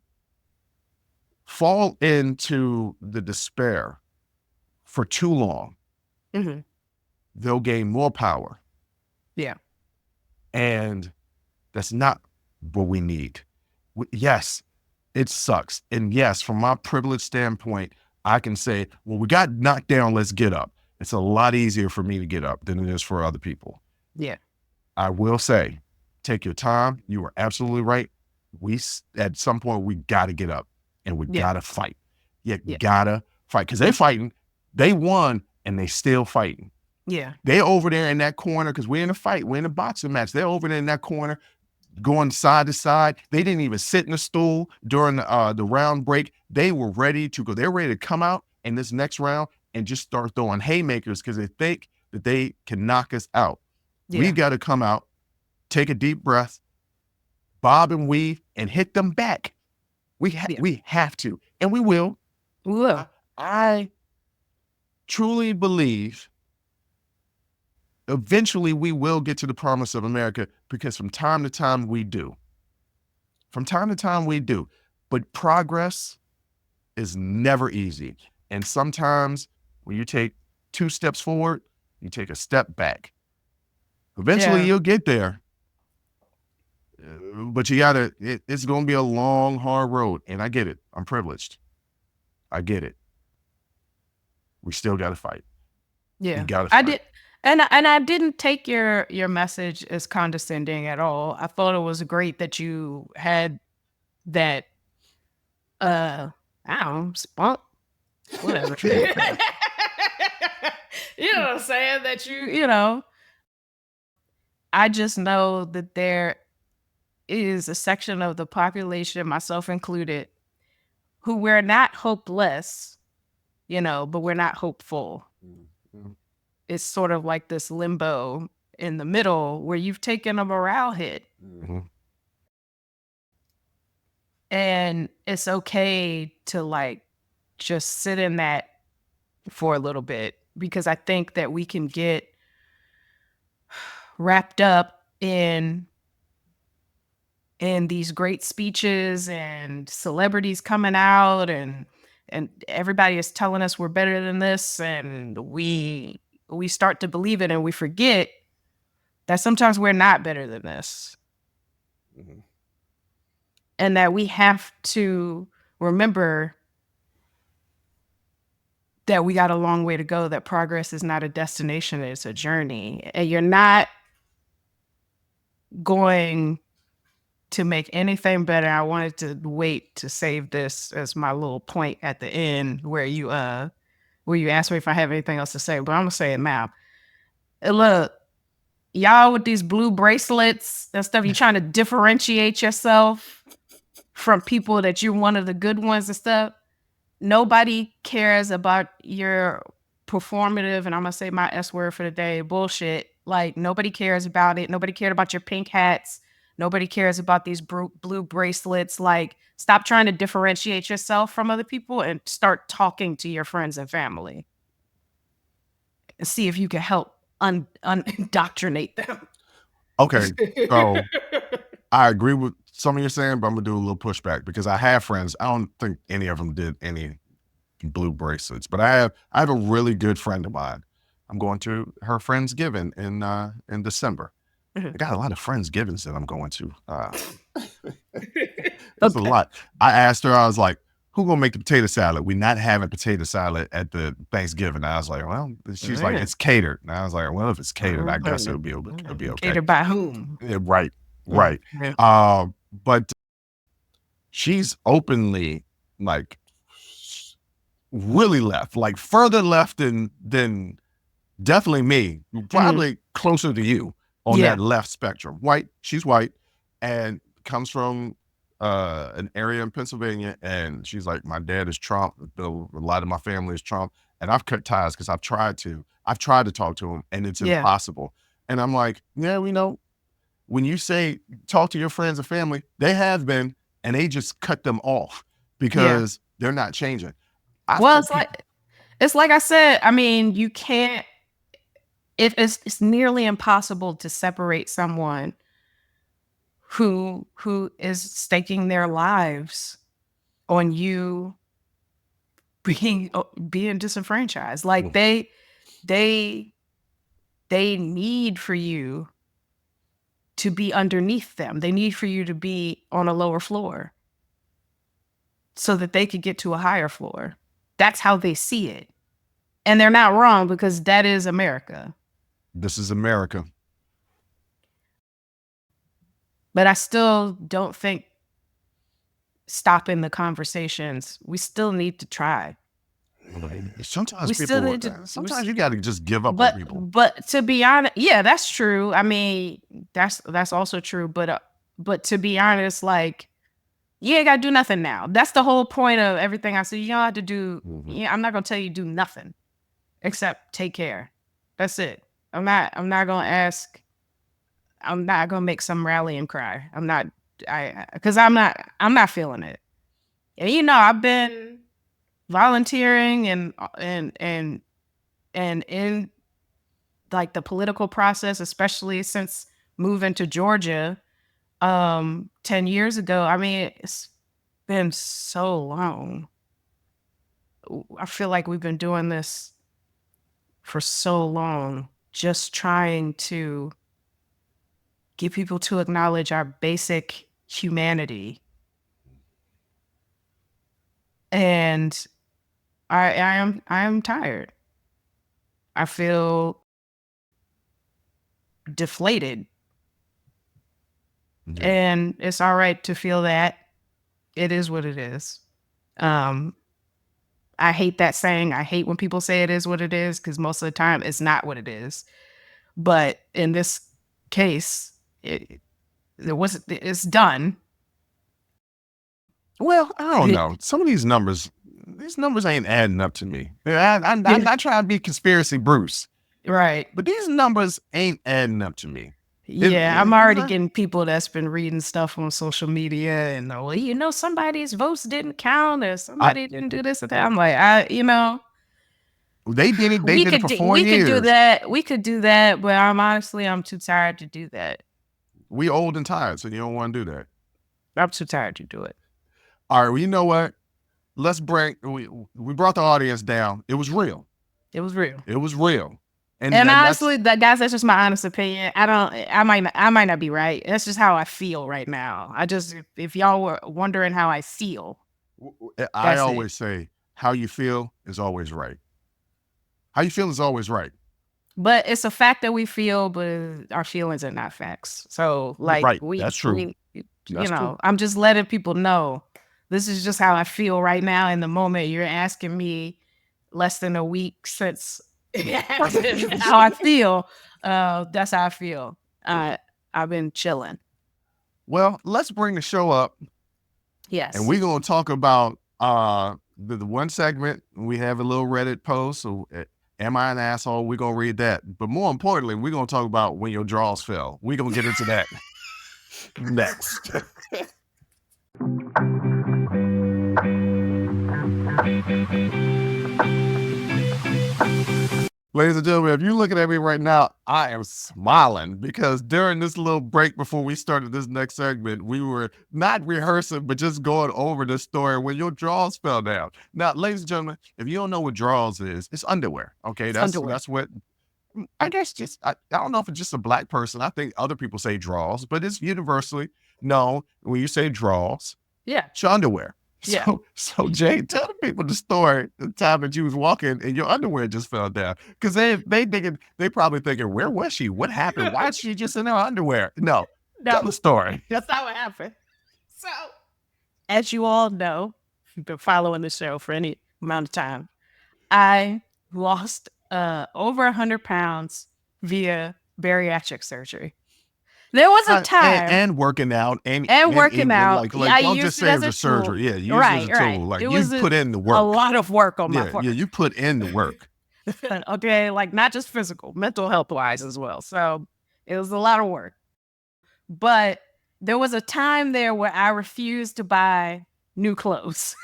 fall into the despair for too long, they'll gain more power. Yeah. And that's not what we need. Yes, it sucks. And yes, from my privileged standpoint, I can say, well, we got knocked down, let's get up. It's a lot easier for me to get up than it is for other people. Yeah. I will say, take your time. You are absolutely right. At some point, we got to get up and we got to fight. You got to fight, because they're fighting. They won and they still fighting. Yeah. They're over there in that corner, because we're in a fight. We're in a boxing match. They're over there in that corner going side to side. They didn't even sit in a stool during the round break. They were ready to go. They're ready to come out in this next round and just start throwing haymakers, because they think that they can knock us out. Yeah. We've got to come out, take a deep breath, bob and weave, and hit them back. We have to, and we will. We will. I truly believe eventually we will get to the promise of America, because from time to time we do. From time to time we do. But progress is never easy. And sometimes when you take 2 steps forward, you take a step back. Eventually you'll get there. But you gotta, it's gonna be a long, hard road. And I get it. I'm privileged. I get it. We still gotta fight. Yeah. You gotta fight. I did. And I didn't take your message as condescending at all. I thought it was great that you had that, I don't know, spunk, whatever. You know what I'm saying? That you know, I just know that there is a section of the population, myself included, who we're not hopeless, you know, but we're not hopeful. It's sort of like this limbo in the middle where you've taken a morale hit. And it's okay to like just sit in that for a little bit, because I think that we can get wrapped up in these great speeches and celebrities coming out and everybody is telling us we're better than this, and we start to believe it, and we forget that sometimes we're not better than this. And that we have to remember that we got a long way to go, that progress is not a destination, it's a journey. And you're not going to make anything better. I wanted to wait to save this as my little point at the end where you asked me if I have anything else to say, but I'm gonna say it now. Look, y'all with these blue bracelets and stuff, you trying to differentiate yourself from people that you're one of the good ones and stuff. Nobody cares about your performative, and I'm gonna say my S word for the day, bullshit. Like, nobody cares about it. Nobody cared about your pink hats. Nobody cares about these blue bracelets. Like, stop trying to differentiate yourself from other people and start talking to your friends and family and see if you can help indoctrinate them. Okay, so I agree with some of you're saying, but I'm gonna do a little pushback because I have friends. I don't think any of them did any blue bracelets, but I have a really good friend of mine. I'm going to her Friendsgiving in December. I got a lot of Friendsgivings that I'm going to. It's a lot. I asked her, I was like, who gonna make the potato salad? We're not having potato salad at the Thanksgiving. I was like, well, she's like, it's catered. And I was like, well, if it's catered, I guess it'll be okay. Catered by whom? Yeah, right. Yeah. But she's openly like really left, like further left than definitely me, probably closer to you on that left spectrum. White, she's white, and comes from an area in Pennsylvania, and she's like, my dad is Trump, a lot of my family is Trump, and I've cut ties because I've tried to talk to him, and it's impossible. And I'm like, yeah, we know. When you say talk to your friends and family, they have been, and they just cut them off because they're not changing. It's like I said, I mean, you can't, it's nearly impossible to separate someone who is staking their lives on you being disenfranchised. Like, they need for you to be underneath them. They need for you to be on a lower floor so that they could get to a higher floor. That's how they see it. And they're not wrong, because that is America. This is America. But I still don't think stopping the conversations, we still need to try. Sometimes sometimes you got to just give up on people. But to be honest, yeah, that's true. I mean, that's also true. But to be honest, like, you ain't got to do nothing now. That's the whole point of everything I said. You don't have to do. I'm not gonna tell you do nothing except take care. That's it. I'm not gonna ask. I'm not gonna make some rallying cry. Because I'm not feeling it. And I've been volunteering and in like the political process, especially since moving to Georgia 10 years ago. I mean, it's been so long. I feel like we've been doing this for so long, just trying to get people to acknowledge our basic humanity. And I am tired. I feel deflated. And it's all right to feel that. It is what it is. I hate that saying. I hate when people say it is what it is, because most of the time it's not what it is. But in this case, it's done. Well, I don't know. Some of these numbers ain't adding up to me. I'm not trying to be conspiracy Bruce. Right. But these numbers ain't adding up to me. Yeah, I'm already getting people that's been reading stuff on social media and, somebody's votes didn't count, or somebody didn't do this or that. I'm like, they did it. They did it for 4 years. We could do that. We could do that, but I'm too tired to do that. We old and tired, so you don't want to do that. I'm too tired to do it. All right, well, you know what? Let's we brought the audience down. It was real. It was real. It was real. And honestly, guys, that's just my honest opinion. I might not be right. That's just how I feel right now. If y'all were wondering how I feel, I always say, how you feel is always right. How you feel is always right. But it's a fact that we feel, but our feelings are not facts. So, like, right. That's true. True. I'm just letting people know this is just how I feel right now in the moment. You're asking me less than a week since how I feel. That's how I feel. I've been chilling. Well, let's bring the show up. Yes. And we're going to talk about the one segment. We have a little Reddit post. So Am I an asshole? We're going to read that. But more importantly, we're going to talk about when your drawers fell. We're going to get into that next. Ladies and gentlemen, if you're looking at me right now, I am smiling because during this little break before we started this next segment, we were not rehearsing, but just going over the story when your drawers fell down. Now, ladies and gentlemen, if you don't know what drawers is, it's underwear. Okay, that's what I guess. I don't know if it's just a black person. I think other people say drawers, but it's universally known when you say drawers. Yeah, it's your underwear. Yeah. So Jay, tell the people the story, the time that you was walking and your underwear just fell down. Because they probably thinking, where was she? What happened? Why is she just in her underwear? No, tell the story. That's not what happened. So, as you all know, you've been following the show for any amount of time, I lost over 100 pounds via bariatric surgery. There was a time and working out and working out. Like don't just say it was a surgery. Yeah, use it as a tool. Like you put in the work. A lot of work on my part. Yeah, you put in the work. Okay, like not just physical, mental health wise as well. So it was a lot of work. But there was a time there where I refused to buy new clothes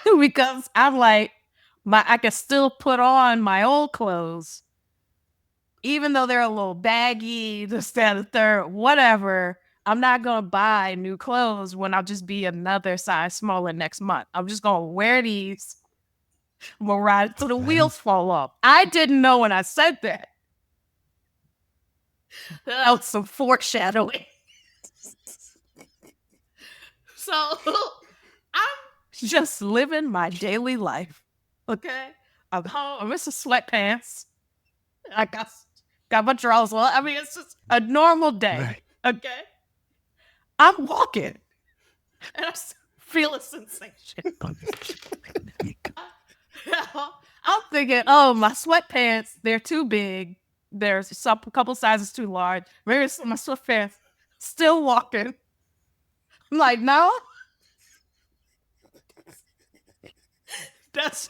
because I'm like, I could still put on my old clothes. Even though they're a little baggy, this, that, and the third, whatever, I'm not going to buy new clothes when I'll just be another size smaller next month. I'm just going to wear these. I'm going to ride until the wheels fall off. I didn't know when I said that. That was some foreshadowing. So I'm just living my daily life. Okay? I'm home. I'm in some sweatpants. I got my drawers on. I mean, it's just a normal day. Right. Okay? I'm walking. And I feel a sensation. I'm thinking, oh, my sweatpants, they're too big. There's a couple sizes too large. Maybe it's my sweatpants. Still walking. I'm like, no. That's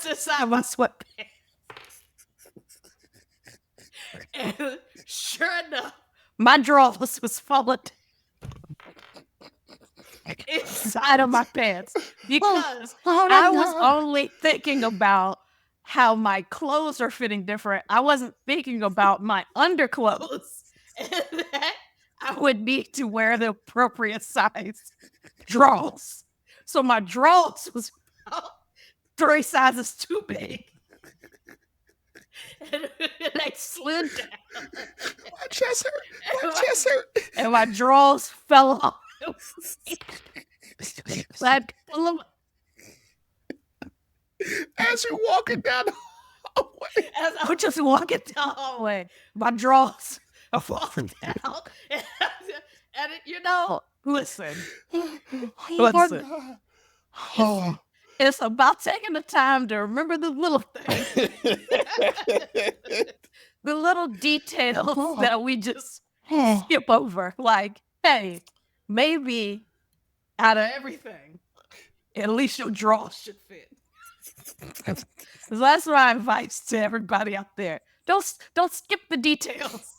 inside my sweatpants. And sure enough, my drawers was falling inside of my pants because I was only thinking about how my clothes are fitting different. I wasn't thinking about my underclothes and that I would need to wear the appropriate size drawers. So my drawers was about 3 sizes too big. And I slid down. My chest hurt. And my drawers fell off. As you're walking down the hallway. As I was just walking down the hallway, my drawers are falling down. And listen. Oh. It's about taking the time to remember the little things. The little details that we just skip over. Like, hey, maybe out of everything, at least your drawers should fit. So that's my advice to everybody out there. Don't skip the details.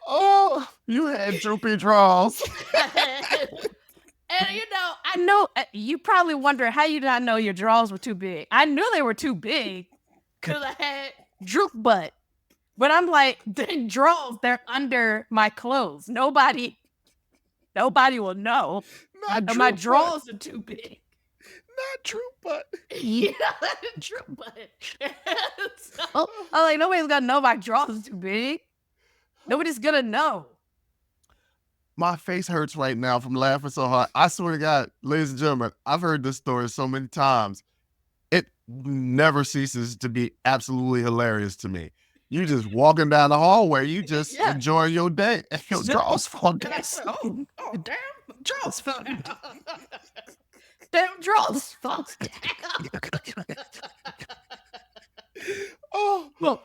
Oh, you had droopy drawers. And I know you probably wonder how you not know your drawers were too big. I knew they were too big because I had droop butt. But I'm like, the drawers, they're under my clothes. Nobody will know. My drawers are too big. Not droop butt. Yeah, droop butt. So, I'm like, nobody's gonna know my drawers are too big. Nobody's gonna know. My face hurts right now from laughing so hard. I swear to God, ladies and gentlemen, I've heard this story so many times. It never ceases to be absolutely hilarious to me. You just walking down the hallway, you just enjoying your day, and your drawers fall down. Oh, damn, drawers fell down. Damn, drawers fell down. Oh, Lord.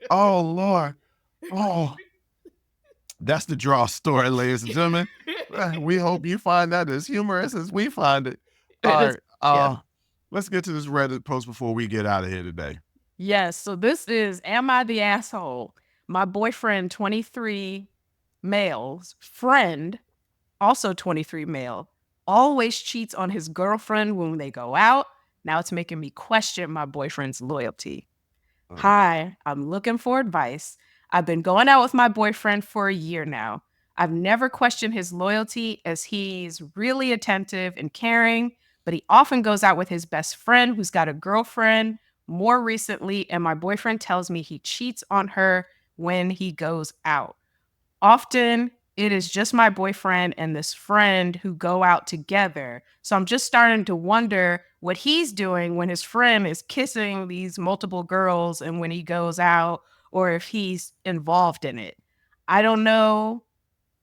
Oh, Lord. Oh. That's the draw story, ladies and gentlemen. We hope you find that as humorous as we find it. All right. Let's get to this Reddit post before we get out of here today. Yes. So this is, am I the asshole? My boyfriend, 23 males, friend, also 23 male, always cheats on his girlfriend when they go out. Now it's making me question my boyfriend's loyalty. Hi, I'm looking for advice. I've been going out with my boyfriend for a year now. I've never questioned his loyalty as he's really attentive and caring, but he often goes out with his best friend who's got a girlfriend more recently, and my boyfriend tells me he cheats on her when he goes out. Often it is just my boyfriend and this friend who go out together. So I'm just starting to wonder what he's doing when his friend is kissing these multiple girls and when he goes out, or if he's involved in it. I don't know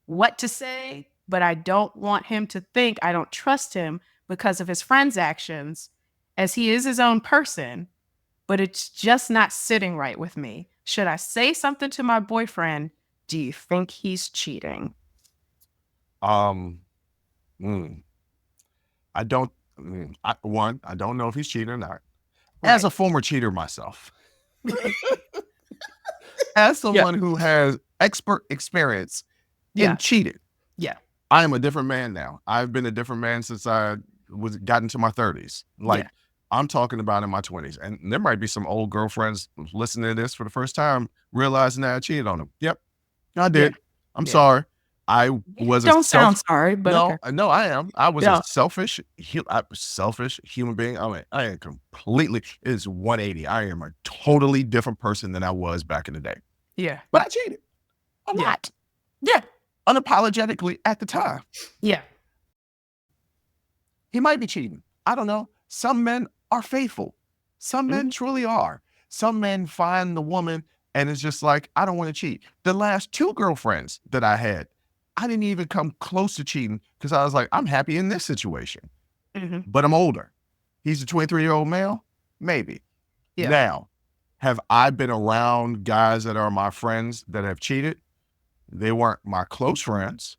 what to say, but I don't want him to think I don't trust him because of his friend's actions, as he is his own person, but it's just not sitting right with me. Should I say something to my boyfriend? Do you think he's cheating? I don't. I don't know if he's cheating or not. As a former cheater myself, as someone who has expert experience in cheating, I am a different man now. I've been a different man since I got into my 30s. Like, I'm talking about in my 20s, and there might be some old girlfriends listening to this for the first time, realizing that I cheated on them. Yep, I did. I'm sorry. I was Don't sound sorry, but no, I am. I was a selfish human being. I am completely. It's 180. I am a totally different person than I was back in the day. Yeah, but I cheated a lot. Yeah, unapologetically at the time. Yeah, he might be cheating. I don't know. Some men are faithful. Some men truly are. Some men find the woman and it's just like, I don't want to cheat. The last 2 girlfriends that I had, I didn't even come close to cheating because I was like, I'm happy in this situation. But I'm older. He's a 23-year-old male? Maybe. Yeah. Now, have I been around guys that are my friends that have cheated? They weren't my close friends.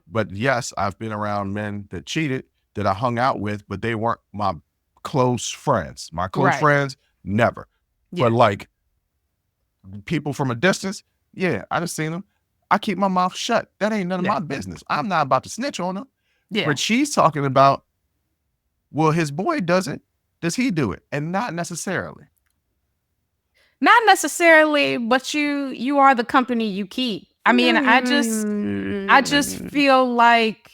But yes, I've been around men that cheated that I hung out with, but they weren't my close friends. My close friends, never. But like people from a distance, I just seen them. I keep my mouth shut. That ain't none of my business. I'm not about to snitch on them. But she's talking about, well, his boy does it. Does he do it? And not necessarily. Not necessarily, but you are the company you keep. I mean, I just feel like,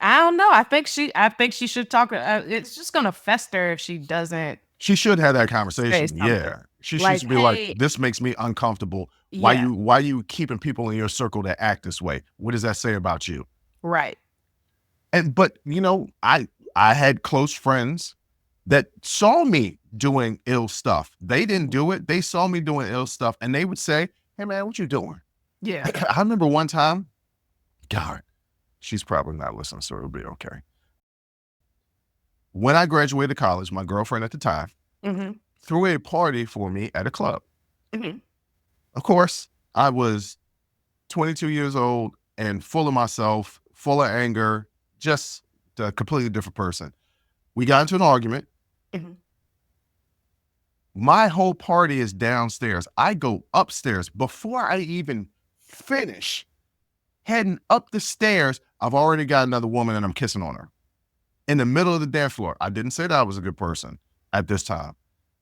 I don't know. I think she should talk. It's just gonna fester if she doesn't. She should have that conversation. Yeah, she should be like, "This makes me uncomfortable. Why you keeping people in your circle that act this way? What does that say about you?" Right. But I had close friends that saw me doing ill stuff. They didn't do it. They saw me doing ill stuff, and they would say, "Hey man, what you doing?" Yeah. I remember one time, God, she's probably not listening, so it'll be okay. When I graduated college, my girlfriend at the time threw a party for me at a club. Of course, I was 22 years old and full of myself, full of anger, just a completely different person. We got into an argument. My whole party is downstairs. I go upstairs. Before I even finish heading up the stairs, I've already got another woman and I'm kissing on her in the middle of the dance floor. I didn't say that I was a good person at this time.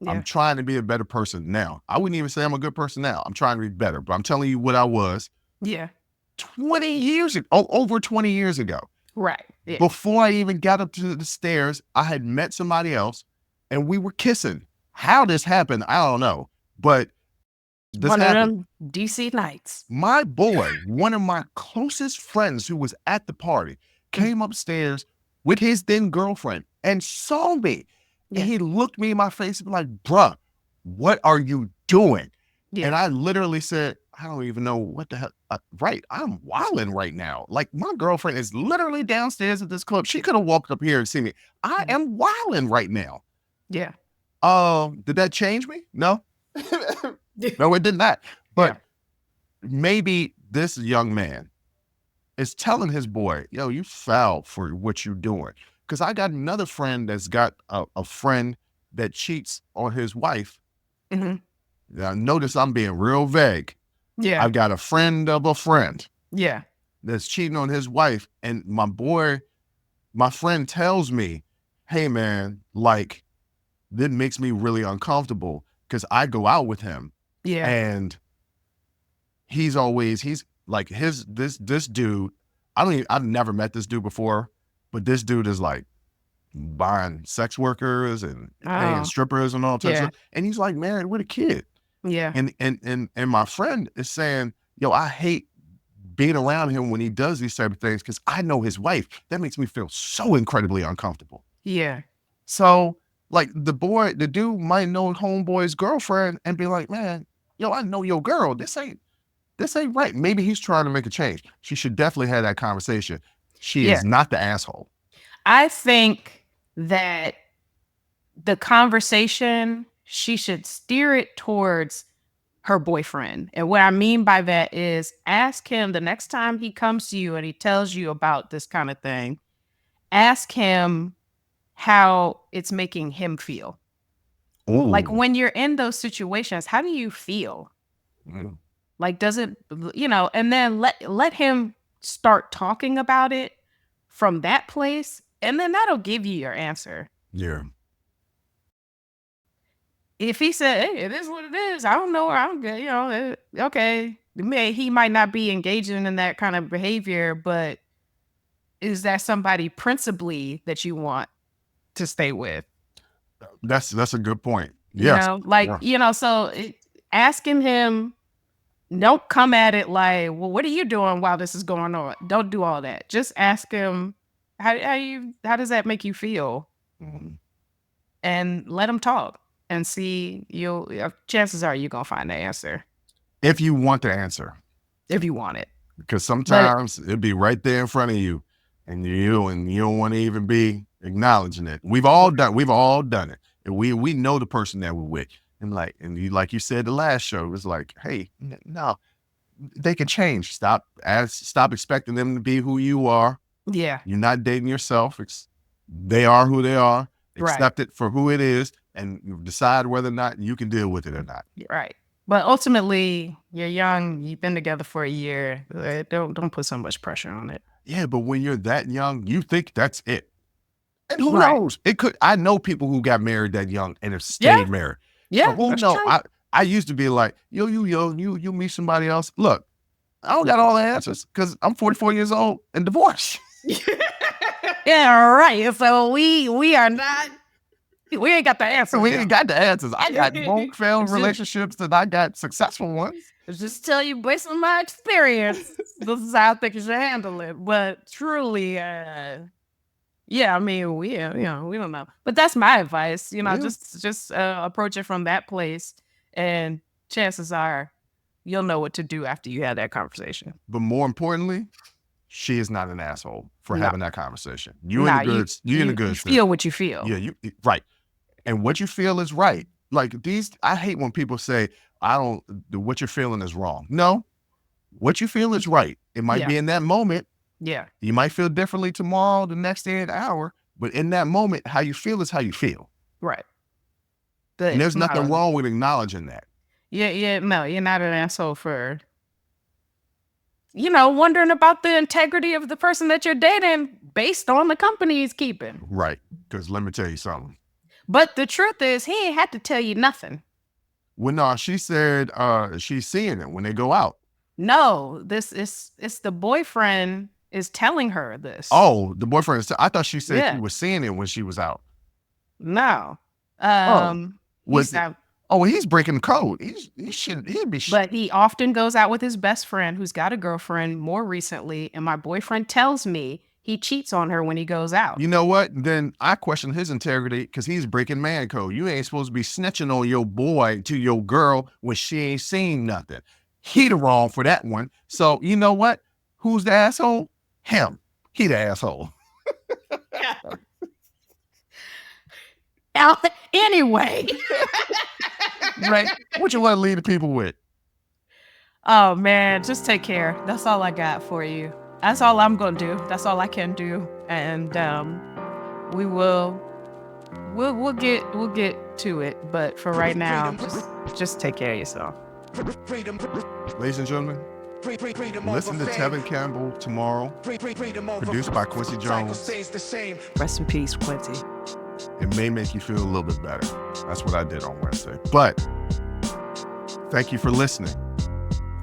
I'm trying to be a better person now. I wouldn't even say I'm a good person now. I'm trying to be better, but I'm telling you what I was 20 years ago, over 20 years ago. Right. Yeah. Before I even got up to the stairs, I had met somebody else and we were kissing. How this happened, I don't know, but this one happened. of them DC nights. My boy, one of my closest friends who was at the party, came upstairs with his then girlfriend and saw me. And he looked me in my face and be like, bruh, what are you doing? And I literally said, I don't even know what the hell. I'm wilding right now. Like, my girlfriend is literally downstairs at this club. She could have walked up here and seen me. I am wilding right now. Yeah. Did that change me? No. No, it did not. But maybe this young man is telling his boy, yo, you foul for what you're doing. Because I got another friend that's got a friend that cheats on his wife. Mhm. Now, notice I'm being real vague. Yeah. I've got a friend of a friend Yeah. that's cheating on his wife. And my friend tells me, hey, man, like, that makes me really uncomfortable because I go out with him. Yeah. And he's like this dude. I've never met this dude before, but this dude is like buying sex workers and paying Oh. strippers and all types Yeah. of stuff. And he's like married with a kid. Yeah. And my friend is saying, yo, I hate being around him when he does these type of things because I know his wife. That makes me feel so incredibly uncomfortable. Yeah. So like the dude might know homeboy's girlfriend and be like, man, yo, I know your girl. This ain't right. Maybe he's trying to make a change. She should definitely have that conversation. She is not the asshole. I think that the conversation, she should steer it towards her boyfriend. And what I mean by that is ask him the next time he comes to you and he tells you about this kind of thing, ask him how it's making him feel. Ooh. Like when you're in those situations, how do you feel? Mm. Like, does it, and then let him start talking about it from that place. And then that'll give you your answer. Yeah. If he said, hey, it is what it is, I don't know, I'm good, okay. He might not be engaging in that kind of behavior, but is that somebody principally that you want to stay with? That's a good point. Yes. So asking him, don't come at it like, well, what are you doing while this is going on? Don't do all that. Just ask him, how does that make you feel? Mm-hmm. And let him talk and see. Chances are you're gonna find the answer if you want the answer. If you want it, because sometimes it'll be right there in front of you, and you don't want to even be acknowledging it. We've all done it, and we know the person that we're with, and like you said the last show, it was like, hey, no, they can change. Stop expecting them to be who you are. Yeah, you're not dating yourself. They are who they are. Accept it for who it is, and decide whether or not you can deal with it or not. Right. But ultimately, you're young. You've been together for a year. Don't put so much pressure on it. Yeah, but when you're that young, you think that's it. And who knows? It could. I know people who got married that young and have stayed married. Yeah, so who knows? I used to be like, yo, you young, you meet somebody else. Look, I don't got all the answers because I'm 44 years old and divorced. Yeah, right. So we are not. We ain't got the answers. We ain't got the answers. I got both failed relationships and I got successful ones. Just tell you based on my experience, this is how I think you should handle it. But truly, yeah, I mean, we don't know. But that's my advice. Just approach it from that place, and chances are you'll know what to do after you have that conversation. But more importantly, she is not an asshole for having that conversation. You're in the good. You feel what you feel. Yeah, right. And what you feel is right. Like I hate when people say, what you're feeling is wrong. No, what you feel is right. It might be in that moment. Yeah. You might feel differently tomorrow, the next day, an hour, but in that moment, how you feel is how you feel. Right. And there's nothing wrong with acknowledging that. Yeah, no, you're not an asshole for, wondering about the integrity of the person that you're dating based on the company he's keeping. Right. Because let me tell you something. But the truth is, he ain't had to tell you nothing. Well, no, she said she's seeing it when they go out. No, it's the boyfriend is telling her this. Oh, the boyfriend I thought she said she was seeing it when she was out. No. He's breaking code. He'd be. But he often goes out with his best friend who's got a girlfriend more recently, and my boyfriend tells me he cheats on her when he goes out. You know what? Then I question his integrity because he's breaking man code. You ain't supposed to be snitching on your boy to your girl when she ain't seen nothing. He the wrong for that one. So you know what? Who's the asshole? Him. He the asshole. Anyway. Right. What you want to leave the people with? Oh man, just take care. That's all I got for you. That's all I'm gonna do. That's all I can do. And we'll get to it. But for right now, just take care of yourself. Ladies and gentlemen, listen to Tevin Campbell tomorrow, produced by Quincy Jones. Rest in peace, Quincy. It may make you feel a little bit better. That's what I did on Wednesday. But thank you for listening.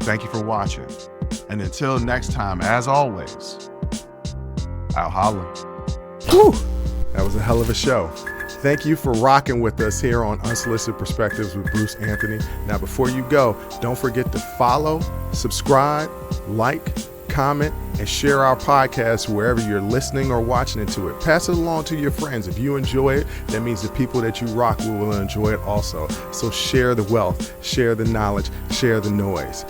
Thank you for watching. And until next time, as always, I'll holla. Whew, that was a hell of a show. Thank you for rocking with us here on Unsolicited Perspectives with Bruce Anthony. Now, before you go, don't forget to follow, subscribe, like, comment, and share our podcast wherever you're listening or watching into it. Pass it along to your friends. If you enjoy it, that means the people that you rock with will enjoy it also. So share the wealth, share the knowledge, share the noise.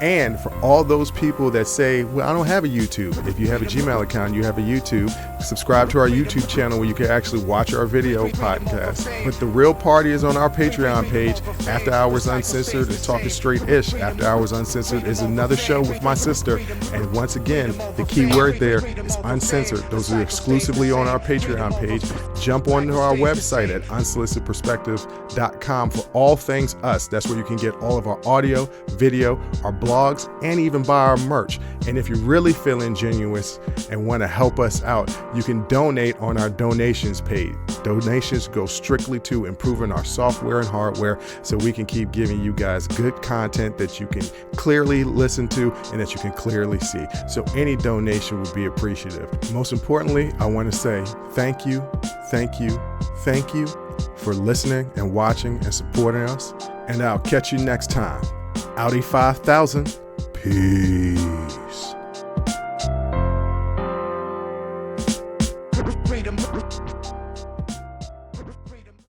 And for all those people that say, well, I don't have a YouTube. If you have a Gmail account, you have a YouTube, subscribe to our YouTube channel where you can actually watch our video podcast. But the real party is on our Patreon page, After Hours Uncensored and Talking Straight-ish. After Hours Uncensored is another show with my sister. And once again, the key word there is uncensored. Those are exclusively on our Patreon page. Jump onto our website at unsolicitedperspectives.com for all things us. That's where you can get all of our audio, video, our blogs, and even buy our merch. And if you're really feeling generous and want to help us out, you can donate on our donations page. Donations go strictly to improving our software and hardware so we can keep giving you guys good content that you can clearly listen to and that you can clearly see. So any donation would be appreciative. Most importantly, I want to say thank you for listening and watching and supporting us. And I'll catch you next time. Audi 5000. Peace.